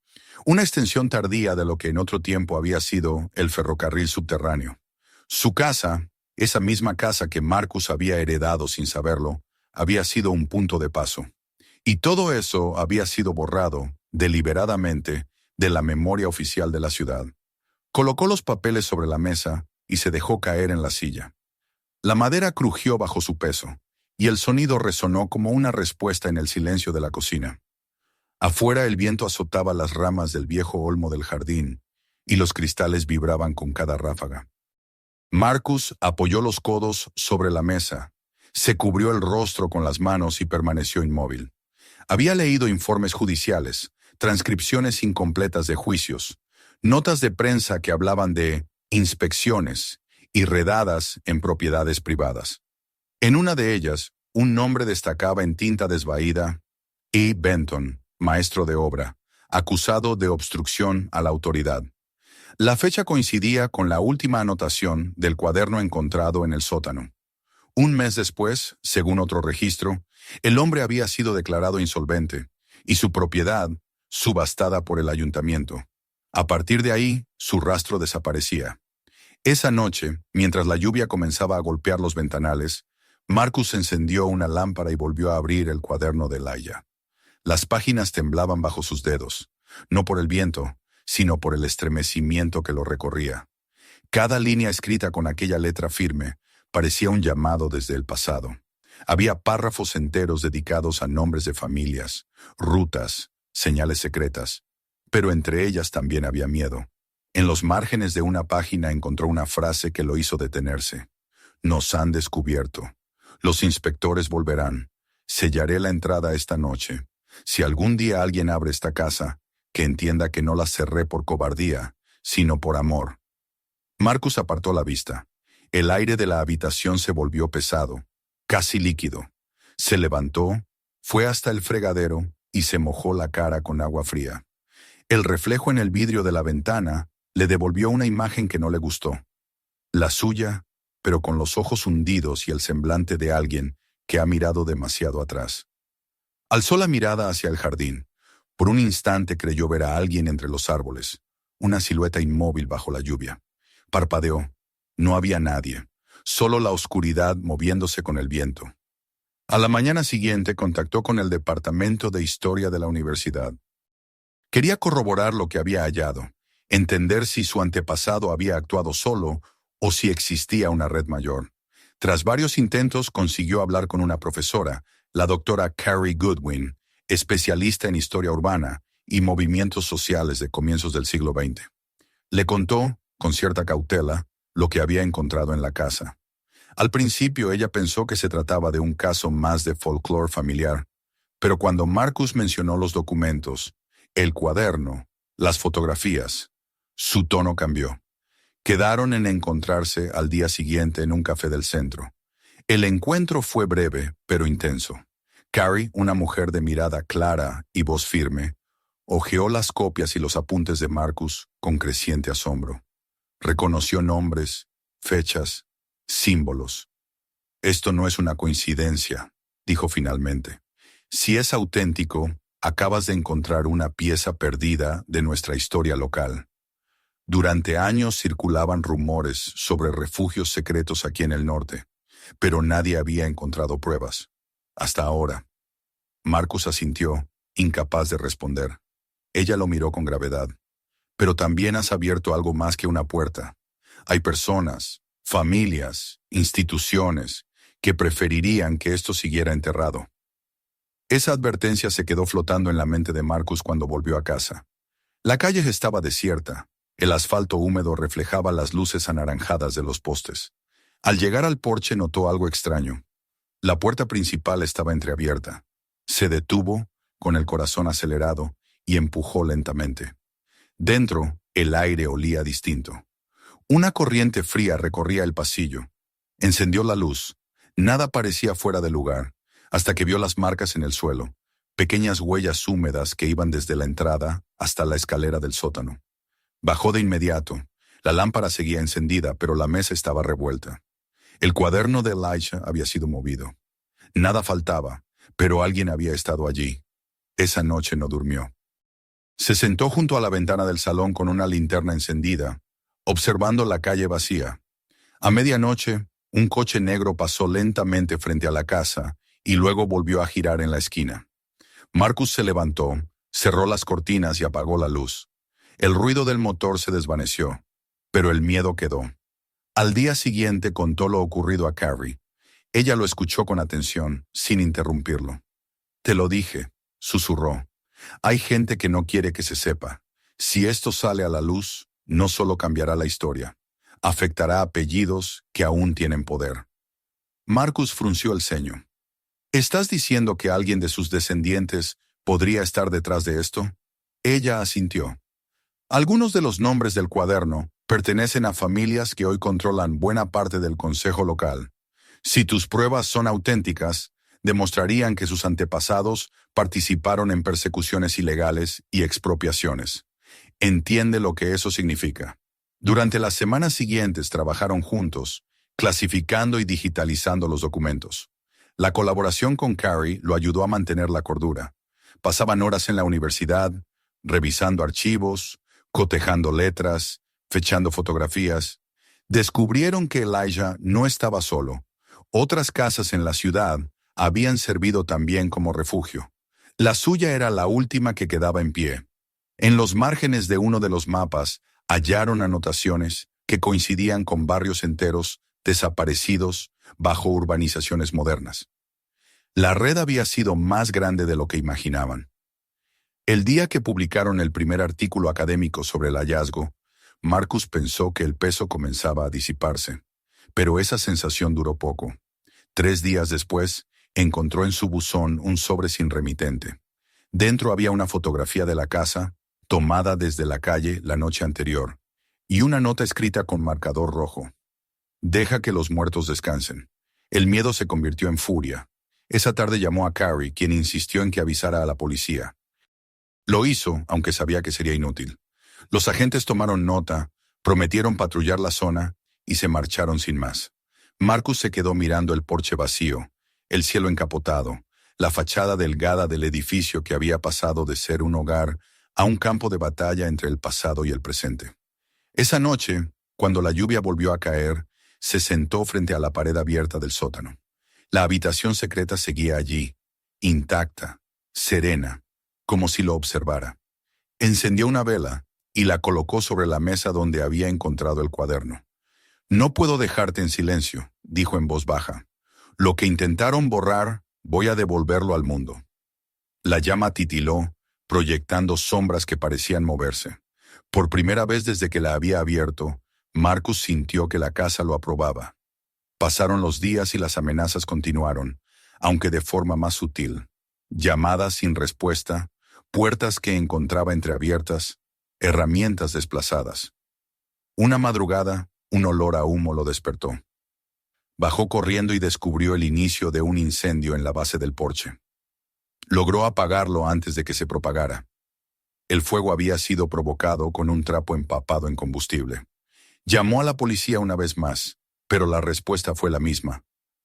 una extensión tardía de lo que en otro tiempo había sido el ferrocarril subterráneo. Su casa, esa misma casa que Marcus había heredado sin saberlo, había sido un punto de paso. Y todo eso había sido borrado, deliberadamente, de la memoria oficial de la ciudad. Colocó los papeles sobre la mesa y se dejó caer en la silla. La madera crujió bajo su peso, y el sonido resonó como una respuesta en el silencio de la cocina. Afuera el viento azotaba las ramas del viejo olmo del jardín, y los cristales vibraban con cada ráfaga. Marcus apoyó los codos sobre la mesa, se cubrió el rostro con las manos y permaneció inmóvil. Había leído informes judiciales, transcripciones incompletas de juicios, notas de prensa que hablaban de inspecciones y redadas en propiedades privadas. En una de ellas, un nombre destacaba en tinta desvaída: E. Benton, maestro de obra, acusado de obstrucción a la autoridad. La fecha coincidía con la última anotación del cuaderno encontrado en el sótano. Un mes después, según otro registro, el hombre había sido declarado insolvente y su propiedad subastada por el ayuntamiento. A partir de ahí, su rastro desaparecía. Esa noche, mientras la lluvia comenzaba a golpear los ventanales, Marcus encendió una lámpara y volvió a abrir el cuaderno de Elijah. Las páginas temblaban bajo sus dedos, no por el viento, sino por el estremecimiento que lo recorría. Cada línea escrita con aquella letra firme parecía un llamado desde el pasado. Había párrafos enteros dedicados a nombres de familias, rutas, señales secretas, pero entre ellas también había miedo. En los márgenes de una página encontró una frase que lo hizo detenerse. Nos han descubierto. Los inspectores volverán. Sellaré la entrada esta noche. Si algún día alguien abre esta casa, que entienda que no la cerré por cobardía, sino por amor. Marcus apartó la vista. El aire de la habitación se volvió pesado, casi líquido. Se levantó, fue hasta el fregadero y se mojó la cara con agua fría. El reflejo en el vidrio de la ventana le devolvió una imagen que no le gustó. La suya, pero con los ojos hundidos y el semblante de alguien que ha mirado demasiado atrás. Alzó la mirada hacia el jardín. Por un instante creyó ver a alguien entre los árboles, una silueta inmóvil bajo la lluvia. Parpadeó. No había nadie, solo la oscuridad moviéndose con el viento. A la mañana siguiente contactó con el Departamento de Historia de la universidad. Quería corroborar lo que había hallado, entender si su antepasado había actuado solo o si existía una red mayor. Tras varios intentos consiguió hablar con una profesora, la doctora Carrie Goodwin, especialista en historia urbana y movimientos sociales de comienzos del siglo XX. Le contó, con cierta cautela, lo que había encontrado en la casa. Al principio ella pensó que se trataba de un caso más de folclore familiar, pero cuando Marcus mencionó los documentos, el cuaderno, las fotografías, su tono cambió. Quedaron en encontrarse al día siguiente en un café del centro. El encuentro fue breve, pero intenso. Carrie, una mujer de mirada clara y voz firme, hojeó las copias y los apuntes de Marcus con creciente asombro. Reconoció nombres, fechas, símbolos. Esto no es una coincidencia, dijo finalmente. Si es auténtico, acabas de encontrar una pieza perdida de nuestra historia local. Durante años circulaban rumores sobre refugios secretos aquí en el norte, pero nadie había encontrado pruebas. Hasta ahora. Marcus asintió, incapaz de responder. Ella lo miró con gravedad. Pero también has abierto algo más que una puerta. Hay personas, familias, instituciones, que preferirían que esto siguiera enterrado. Esa advertencia se quedó flotando en la mente de Marcus cuando volvió a casa. La calle estaba desierta. El asfalto húmedo reflejaba las luces anaranjadas de los postes. Al llegar al porche notó algo extraño. La puerta principal estaba entreabierta. Se detuvo, con el corazón acelerado, y empujó lentamente. Dentro, el aire olía distinto. Una corriente fría recorría el pasillo. Encendió la luz. Nada parecía fuera de lugar, hasta que vio las marcas en el suelo, pequeñas huellas húmedas que iban desde la entrada hasta la escalera del sótano. Bajó de inmediato. La lámpara seguía encendida, pero la mesa estaba revuelta. El cuaderno de Elijah había sido movido. Nada faltaba, pero alguien había estado allí. Esa noche no durmió. Se sentó junto a la ventana del salón con una linterna encendida, observando la calle vacía. A medianoche, un coche negro pasó lentamente frente a la casa y luego volvió a girar en la esquina. Marcus se levantó, cerró las cortinas y apagó la luz. El ruido del motor se desvaneció, pero el miedo quedó. Al día siguiente contó lo ocurrido a Carrie. Ella lo escuchó con atención, sin interrumpirlo. «Te lo dije», susurró. «Hay gente que no quiere que se sepa. Si esto sale a la luz, no solo cambiará la historia, afectará a apellidos que aún tienen poder». Marcus frunció el ceño. «¿Estás diciendo que alguien de sus descendientes podría estar detrás de esto?» Ella asintió. «Algunos de los nombres del cuaderno pertenecen a familias que hoy controlan buena parte del consejo local. Si tus pruebas son auténticas, demostrarían que sus antepasados participaron en persecuciones ilegales y expropiaciones. Entiende lo que eso significa». Durante las semanas siguientes trabajaron juntos, clasificando y digitalizando los documentos. La colaboración con Carrie lo ayudó a mantener la cordura. Pasaban horas en la universidad, revisando archivos, cotejando letras, fechando fotografías. Descubrieron que Elijah no estaba solo. Otras casas en la ciudad habían servido también como refugio. La suya era la última que quedaba en pie. En los márgenes de uno de los mapas hallaron anotaciones que coincidían con barrios enteros desaparecidos bajo urbanizaciones modernas. La red había sido más grande de lo que imaginaban. El día que publicaron el primer artículo académico sobre el hallazgo, Marcus pensó que el peso comenzaba a disiparse, pero esa sensación duró poco. 3 días después, encontró en su buzón un sobre sin remitente. Dentro había una fotografía de la casa, tomada desde la calle la noche anterior, y una nota escrita con marcador rojo. «Deja que los muertos descansen». El miedo se convirtió en furia. Esa tarde llamó a Carrie, quien insistió en que avisara a la policía. Lo hizo, aunque sabía que sería inútil. Los agentes tomaron nota, prometieron patrullar la zona y se marcharon sin más. Marcus se quedó mirando el porche vacío, el cielo encapotado, la fachada delgada del edificio que había pasado de ser un hogar a un campo de batalla entre el pasado y el presente. Esa noche, cuando la lluvia volvió a caer, se sentó frente a la pared abierta del sótano. La habitación secreta seguía allí, intacta, serena, como si lo observara. Encendió una vela y la colocó sobre la mesa donde había encontrado el cuaderno. «No puedo dejarte en silencio», dijo en voz baja. «Lo que intentaron borrar, voy a devolverlo al mundo». La llama titiló, proyectando sombras que parecían moverse. Por primera vez desde que la había abierto, Marcus sintió que la casa lo aprobaba. Pasaron los días y las amenazas continuaron, aunque de forma más sutil. Llamadas sin respuesta, puertas que encontraba entreabiertas, herramientas desplazadas. Una madrugada, un olor a humo lo despertó. Bajó corriendo y descubrió el inicio de un incendio en la base del porche. Logró apagarlo antes de que se propagara. El fuego había sido provocado con un trapo empapado en combustible. Llamó a la policía una vez más, pero la respuesta fue la misma: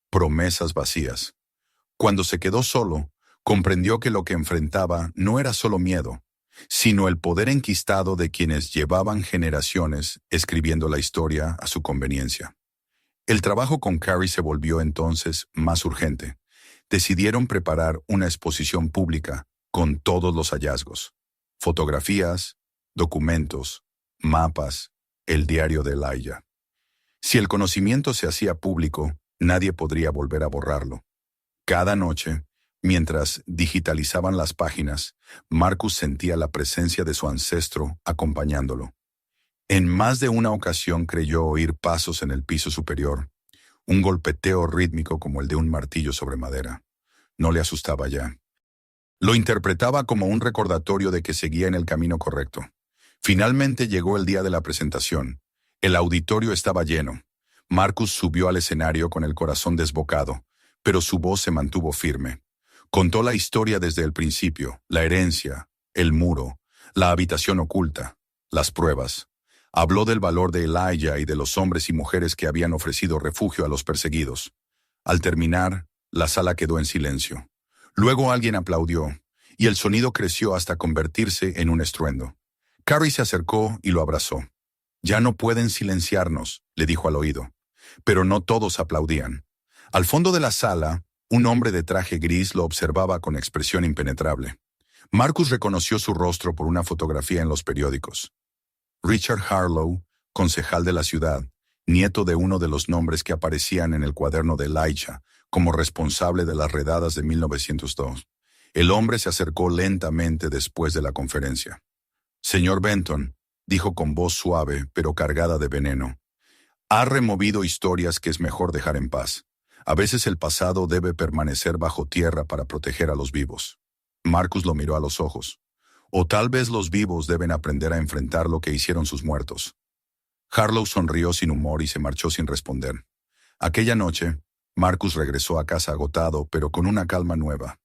promesas vacías. Cuando se quedó solo, comprendió que lo que enfrentaba no era solo miedo, sino el poder enquistado de quienes llevaban generaciones escribiendo la historia a su conveniencia. El trabajo con Carrie se volvió entonces más urgente. Decidieron preparar una exposición pública con todos los hallazgos: fotografías, documentos, mapas, el diario de Elijah. Si el conocimiento se hacía público, nadie podría volver a borrarlo. Cada noche, mientras digitalizaban las páginas, Marcus sentía la presencia de su ancestro acompañándolo. En más de una ocasión creyó oír pasos en el piso superior, un golpeteo rítmico como el de un martillo sobre madera. No le asustaba ya. Lo interpretaba como un recordatorio de que seguía en el camino correcto. Finalmente llegó el día de la presentación. El auditorio estaba lleno. Marcus subió al escenario con el corazón desbocado, pero su voz se mantuvo firme. Contó la historia desde el principio: la herencia, el muro, la habitación oculta, las pruebas. Habló del valor de Elijah y de los hombres y mujeres que habían ofrecido refugio a los perseguidos. Al terminar, la sala quedó en silencio. Luego alguien aplaudió, y el sonido creció hasta convertirse en un estruendo. Carrie se acercó y lo abrazó. «Ya no pueden silenciarnos», le dijo al oído. Pero no todos aplaudían. Al fondo de la sala, un hombre de traje gris lo observaba con expresión impenetrable. Marcus reconoció su rostro por una fotografía en los periódicos. Richard Harlow, concejal de la ciudad, nieto de uno de los nombres que aparecían en el cuaderno de Elijah como responsable de las redadas de 1902. El hombre se acercó lentamente después de la conferencia. «Señor Benton», dijo con voz suave pero cargada de veneno, «ha removido historias que es mejor dejar en paz. A veces el pasado debe permanecer bajo tierra para proteger a los vivos». Marcus lo miró a los ojos. «O tal vez los vivos deben aprender a enfrentar lo que hicieron sus muertos». Harlow sonrió sin humor y se marchó sin responder. Aquella noche, Marcus regresó a casa agotado, pero con una calma nueva.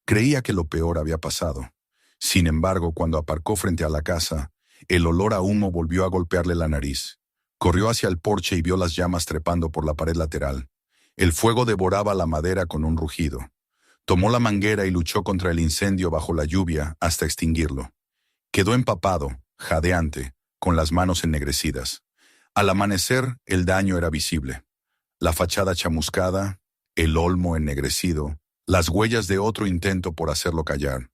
Creía que lo peor había pasado. Sin embargo, cuando aparcó frente a la casa, el olor a humo volvió a golpearle la nariz. Corrió hacia el porche y vio las llamas trepando por la pared lateral. El fuego devoraba la madera con un rugido. Tomó la manguera y luchó contra el incendio bajo la lluvia hasta extinguirlo. Quedó empapado, jadeante, con las manos ennegrecidas. Al amanecer, el daño era visible. La fachada chamuscada, el olmo ennegrecido, las huellas de otro intento por hacerlo callar.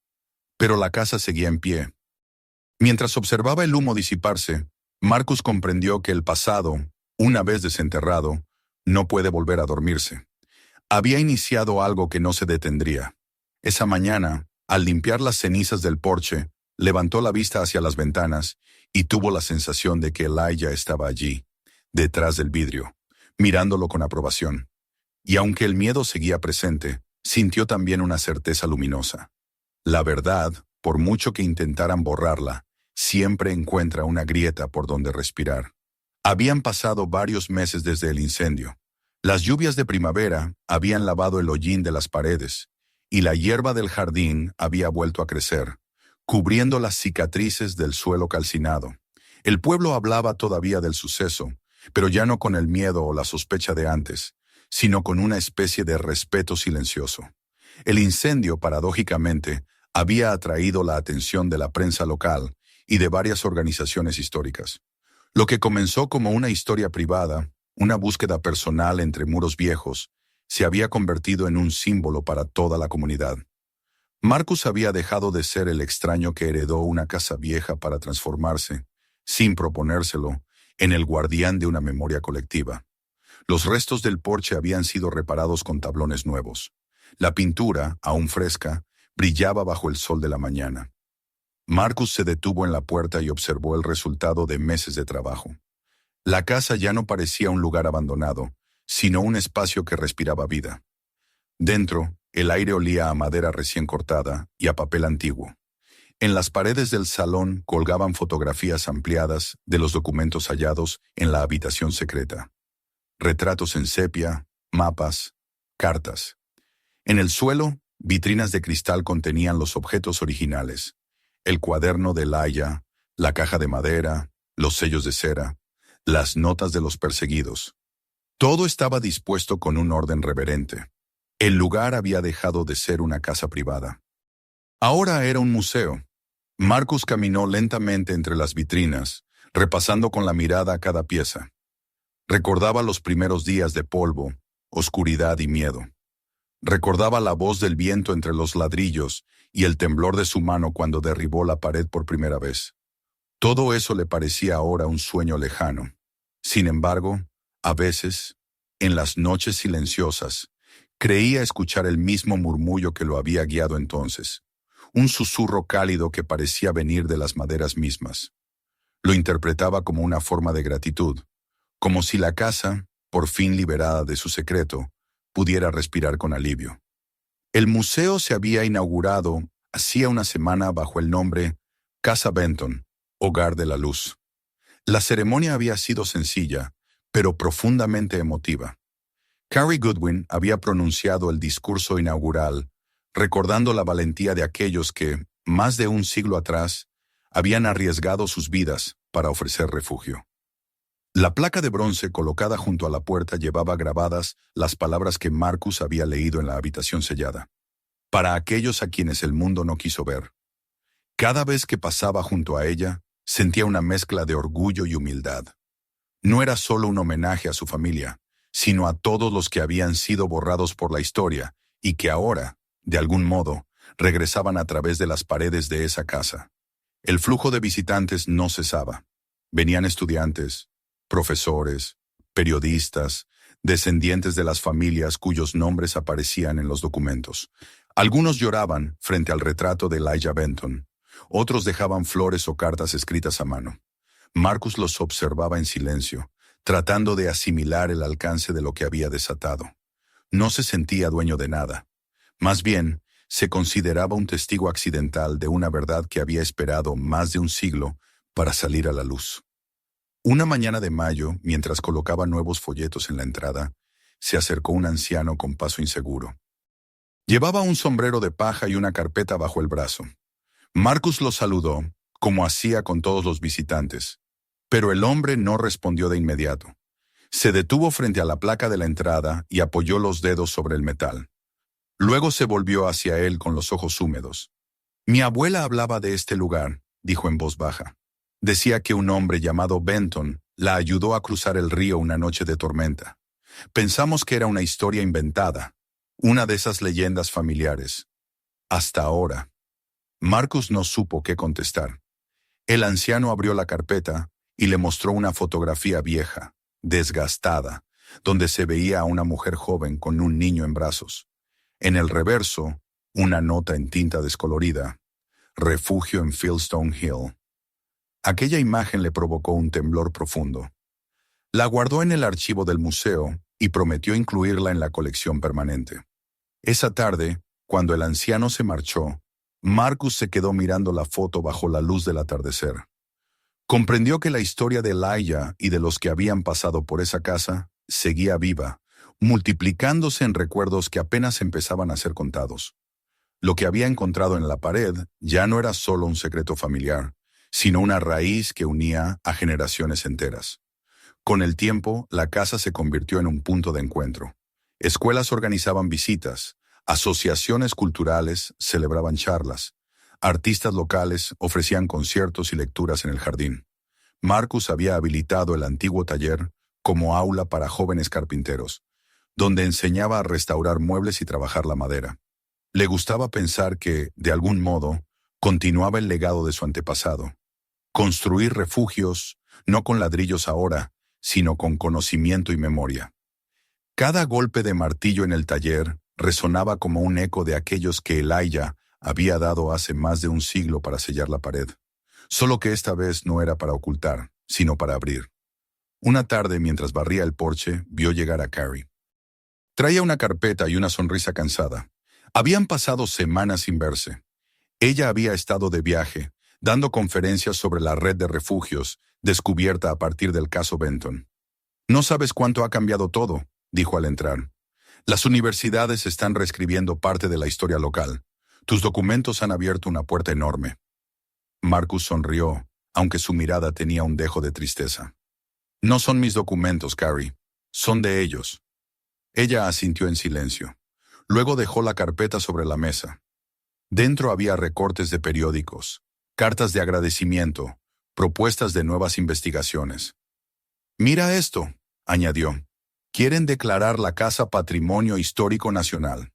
Pero la casa seguía en pie. Mientras observaba el humo disiparse, Marcus comprendió que el pasado, una vez desenterrado, no puede volver a dormirse. Había iniciado algo que no se detendría. Esa mañana, al limpiar las cenizas del porche, levantó la vista hacia las ventanas y tuvo la sensación de que Elijah estaba allí, detrás del vidrio, mirándolo con aprobación. Y aunque el miedo seguía presente, sintió también una certeza luminosa. La verdad, por mucho que intentaran borrarla, siempre encuentra una grieta por donde respirar. Habían pasado varios meses desde el incendio. Las lluvias de primavera habían lavado el hollín de las paredes, y la hierba del jardín había vuelto a crecer, cubriendo las cicatrices del suelo calcinado. El pueblo hablaba todavía del suceso, pero ya no con el miedo o la sospecha de antes, sino con una especie de respeto silencioso. El incendio, paradójicamente, había atraído la atención de la prensa local y de varias organizaciones históricas. Lo que comenzó como una historia privada, una búsqueda personal entre muros viejos, se había convertido en un símbolo para toda la comunidad. Marcus había dejado de ser el extraño que heredó una casa vieja para transformarse, sin proponérselo, en el guardián de una memoria colectiva. Los restos del porche habían sido reparados con tablones nuevos. La pintura, aún fresca, brillaba bajo el sol de la mañana. Marcus se detuvo en la puerta y observó el resultado de meses de trabajo. La casa ya no parecía un lugar abandonado, sino un espacio que respiraba vida. Dentro, el aire olía a madera recién cortada y a papel antiguo. En las paredes del salón colgaban fotografías ampliadas de los documentos hallados en la habitación secreta. Retratos en sepia, mapas, cartas. En el suelo, vitrinas de cristal contenían los objetos originales: el cuaderno de Elijah, la caja de madera, los sellos de cera, las notas de los perseguidos. Todo estaba dispuesto con un orden reverente. El lugar había dejado de ser una casa privada. Ahora era un museo. Marcus caminó lentamente entre las vitrinas, repasando con la mirada cada pieza. Recordaba los primeros días de polvo, oscuridad y miedo. Recordaba la voz del viento entre los ladrillos y el temblor de su mano cuando derribó la pared por primera vez. Todo eso le parecía ahora un sueño lejano. Sin embargo, a veces, en las noches silenciosas, creía escuchar el mismo murmullo que lo había guiado entonces, un susurro cálido que parecía venir de las maderas mismas. Lo interpretaba como una forma de gratitud, como si la casa, por fin liberada de su secreto, pudiera respirar con alivio. El museo se había inaugurado hacía una semana bajo el nombre Casa Benton, Hogar de la Luz. La ceremonia había sido sencilla, pero profundamente emotiva. Carrie Goodwin había pronunciado el discurso inaugural, recordando la valentía de aquellos que, más de un siglo atrás, habían arriesgado sus vidas para ofrecer refugio. La placa de bronce colocada junto a la puerta llevaba grabadas las palabras que Marcus había leído en la habitación sellada. Para aquellos a quienes el mundo no quiso ver. Cada vez que pasaba junto a ella, sentía una mezcla de orgullo y humildad. No era solo un homenaje a su familia, sino a todos los que habían sido borrados por la historia y que ahora, de algún modo, regresaban a través de las paredes de esa casa. El flujo de visitantes no cesaba. Venían estudiantes, profesores, periodistas, descendientes de las familias cuyos nombres aparecían en los documentos. Algunos lloraban frente al retrato de Elijah Benton. Otros dejaban flores o cartas escritas a mano. Marcus los observaba en silencio, tratando de asimilar el alcance de lo que había desatado. No se sentía dueño de nada. Más bien, se consideraba un testigo accidental de una verdad que había esperado más de un siglo para salir a la luz. Una mañana de mayo, mientras colocaba nuevos folletos en la entrada, se acercó un anciano con paso inseguro. Llevaba un sombrero de paja y una carpeta bajo el brazo. Marcus lo saludó, como hacía con todos los visitantes, pero el hombre no respondió de inmediato. Se detuvo frente a la placa de la entrada y apoyó los dedos sobre el metal. Luego se volvió hacia él con los ojos húmedos. «Mi abuela hablaba de este lugar», dijo en voz baja. Decía que un hombre llamado Benton la ayudó a cruzar el río una noche de tormenta. Pensamos que era una historia inventada, una de esas leyendas familiares. Hasta ahora. Marcus no supo qué contestar. El anciano abrió la carpeta y le mostró una fotografía vieja, desgastada, donde se veía a una mujer joven con un niño en brazos. En el reverso, una nota en tinta descolorida: «Refugio en Fieldstone Hill». Aquella imagen le provocó un temblor profundo. La guardó en el archivo del museo y prometió incluirla en la colección permanente. Esa tarde, cuando el anciano se marchó, Marcus se quedó mirando la foto bajo la luz del atardecer. Comprendió que la historia de Elijah y de los que habían pasado por esa casa seguía viva, multiplicándose en recuerdos que apenas empezaban a ser contados. Lo que había encontrado en la pared ya no era solo un secreto familiar, sino una raíz que unía a generaciones enteras. Con el tiempo, la casa se convirtió en un punto de encuentro. Escuelas organizaban visitas, asociaciones culturales celebraban charlas, artistas locales ofrecían conciertos y lecturas en el jardín. Marcus había habilitado el antiguo taller como aula para jóvenes carpinteros, donde enseñaba a restaurar muebles y trabajar la madera. Le gustaba pensar que, de algún modo, continuaba el legado de su antepasado. Construir refugios, no con ladrillos ahora, sino con conocimiento y memoria. Cada golpe de martillo en el taller resonaba como un eco de aquellos que Elijah había dado hace más de un siglo para sellar la pared. Solo que esta vez no era para ocultar, sino para abrir. Una tarde, mientras barría el porche, vio llegar a Carrie. Traía una carpeta y una sonrisa cansada. Habían pasado semanas sin verse. Ella había estado de viaje, dando conferencias sobre la red de refugios, descubierta a partir del caso Benton. «No sabes cuánto ha cambiado todo», dijo al entrar. «Las universidades están reescribiendo parte de la historia local. Tus documentos han abierto una puerta enorme». Marcus sonrió, aunque su mirada tenía un dejo de tristeza. «No son mis documentos, Carrie. Son de ellos». Ella asintió en silencio. Luego dejó la carpeta sobre la mesa. Dentro había recortes de periódicos, cartas de agradecimiento, propuestas de nuevas investigaciones. «Mira esto», añadió. «Quieren declarar la casa Patrimonio Histórico Nacional».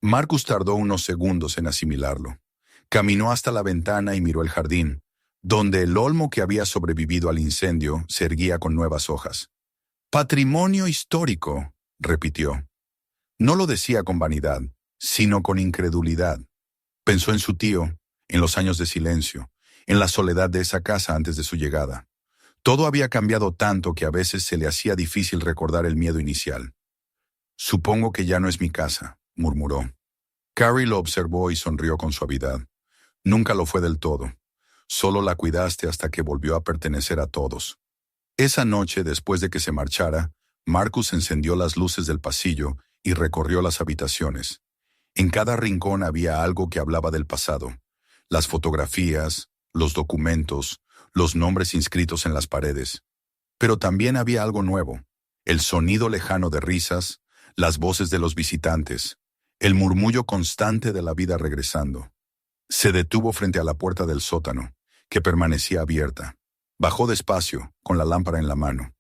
Marcus tardó unos segundos en asimilarlo. Caminó hasta la ventana y miró el jardín, donde el olmo que había sobrevivido al incendio se erguía con nuevas hojas. «Patrimonio histórico», repitió. No lo decía con vanidad, sino con incredulidad. Pensó en su tío, en los años de silencio, en la soledad de esa casa antes de su llegada. Todo había cambiado tanto que a veces se le hacía difícil recordar el miedo inicial. «Supongo que ya no es mi casa», murmuró. Carrie lo observó y sonrió con suavidad. «Nunca lo fue del todo. Solo la cuidaste hasta que volvió a pertenecer a todos». Esa noche, después de que se marchara, Marcus encendió las luces del pasillo y recorrió las habitaciones. En cada rincón había algo que hablaba del pasado. Las fotografías, los documentos, los nombres inscritos en las paredes. Pero también había algo nuevo. El sonido lejano de risas, las voces de los visitantes, el murmullo constante de la vida regresando. Se detuvo frente a la puerta del sótano, que permanecía abierta. Bajó despacio, con la lámpara en la mano.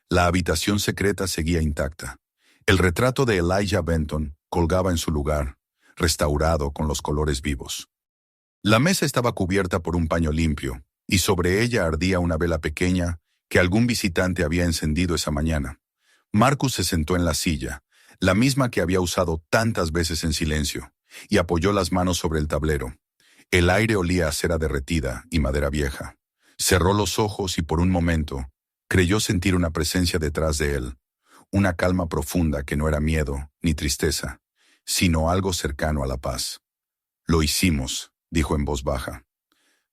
La habitación secreta seguía intacta. El retrato de Elijah Benton colgaba en su lugar, restaurado con los colores vivos. La mesa estaba cubierta por un paño limpio, y sobre ella ardía una vela pequeña que algún visitante había encendido esa mañana. Marcus se sentó en la silla, la misma que había usado tantas veces en silencio, y apoyó las manos sobre el tablero. El aire olía a cera derretida y madera vieja. Cerró los ojos y por un momento creyó sentir una presencia detrás de él, una calma profunda que no era miedo ni tristeza, sino algo cercano a la paz. «Lo hicimos», dijo en voz baja.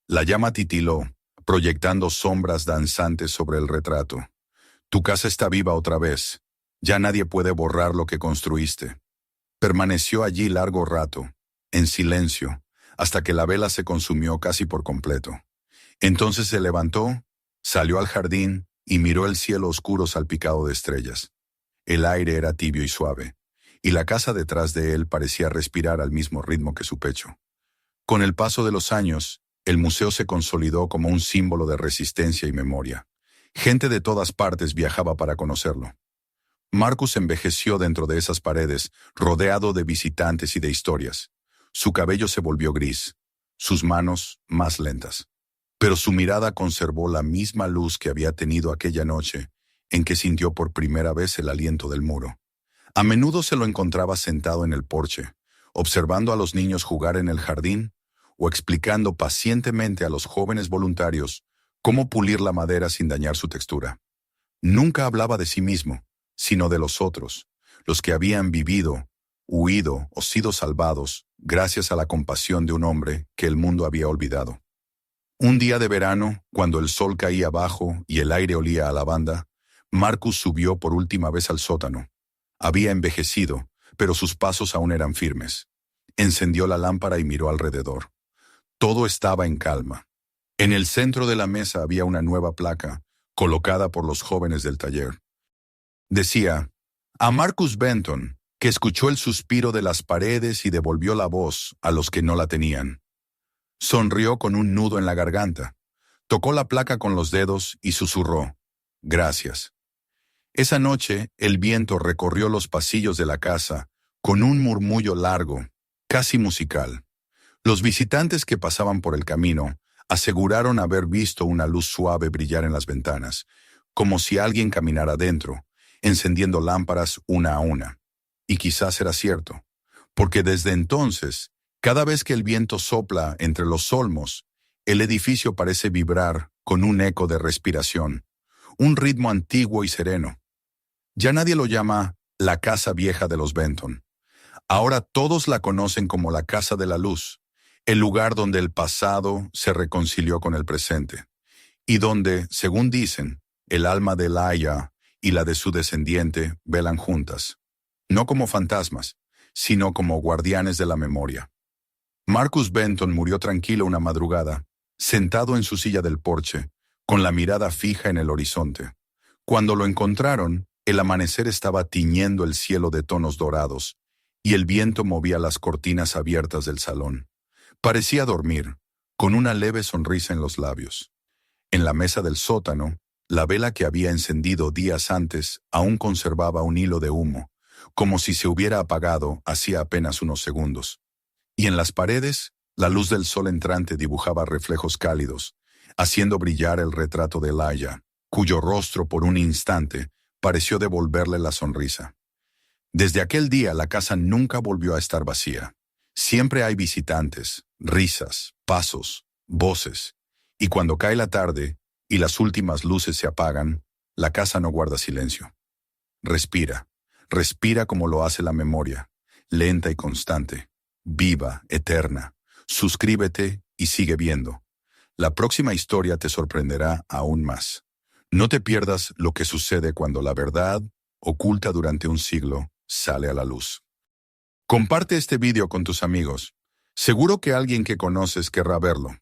La llama titiló, proyectando sombras danzantes sobre el retrato. «Tu casa está viva otra vez. Ya nadie puede borrar lo que construiste». Permaneció allí largo rato, en silencio, hasta que la vela se consumió casi por completo. Entonces se levantó, salió al jardín y miró el cielo oscuro salpicado de estrellas. El aire era tibio y suave, y la casa detrás de él parecía respirar al mismo ritmo que su pecho. Con el paso de los años, el museo se consolidó como un símbolo de resistencia y memoria. Gente de todas partes viajaba para conocerlo. Marcus envejeció dentro de esas paredes, rodeado de visitantes y de historias. Su cabello se volvió gris, sus manos más lentas. Pero su mirada conservó la misma luz que había tenido aquella noche en que sintió por primera vez el aliento del muro. A menudo se lo encontraba sentado en el porche, observando a los niños jugar en el jardín o explicando pacientemente a los jóvenes voluntarios cómo pulir la madera sin dañar su textura. Nunca hablaba de sí mismo, sino de los otros, los que habían vivido, huido o sido salvados gracias a la compasión de un hombre que el mundo había olvidado. Un día de verano, cuando el sol caía bajo y el aire olía a lavanda, Marcus subió por última vez al sótano. Había envejecido, pero sus pasos aún eran firmes. Encendió la lámpara y miró alrededor. Todo estaba en calma. En el centro de la mesa había una nueva placa, colocada por los jóvenes del taller. Decía, a Marcus Benton, que escuchó el suspiro de las paredes y devolvió la voz a los que no la tenían. Sonrió con un nudo en la garganta, tocó la placa con los dedos y susurró, gracias. Esa noche, el viento recorrió los pasillos de la casa con un murmullo largo, casi musical. Los visitantes que pasaban por el camino aseguraron haber visto una luz suave brillar en las ventanas, como si alguien caminara dentro, encendiendo lámparas una a una. Y quizás era cierto, porque desde entonces, cada vez que el viento sopla entre los olmos, el edificio parece vibrar con un eco de respiración, un ritmo antiguo y sereno. Ya nadie lo llama la casa vieja de los Benton. Ahora todos la conocen como la Casa de la Luz, el lugar donde el pasado se reconcilió con el presente, y donde, según dicen, el alma de Laia y la de su descendiente velan juntas, no como fantasmas, sino como guardianes de la memoria. Marcus Benton murió tranquilo una madrugada, sentado en su silla del porche, con la mirada fija en el horizonte. Cuando lo encontraron, el amanecer estaba tiñendo el cielo de tonos dorados, y el viento movía las cortinas abiertas del salón. Parecía dormir, con una leve sonrisa en los labios. En la mesa del sótano, la vela que había encendido días antes aún conservaba un hilo de humo, como si se hubiera apagado hacía apenas unos segundos. Y en las paredes, la luz del sol entrante dibujaba reflejos cálidos, haciendo brillar el retrato de Laia, cuyo rostro por un instante pareció devolverle la sonrisa. Desde aquel día la casa nunca volvió a estar vacía. Siempre hay visitantes, risas, pasos, voces, y cuando cae la tarde y las últimas luces se apagan, la casa no guarda silencio. Respira, respira como lo hace la memoria, lenta y constante, viva, eterna. Suscríbete y sigue viendo. La próxima historia te sorprenderá aún más. No te pierdas lo que sucede cuando la verdad, oculta durante un siglo, sale a la luz. Comparte este video con tus amigos. Seguro que alguien que conoces querrá verlo.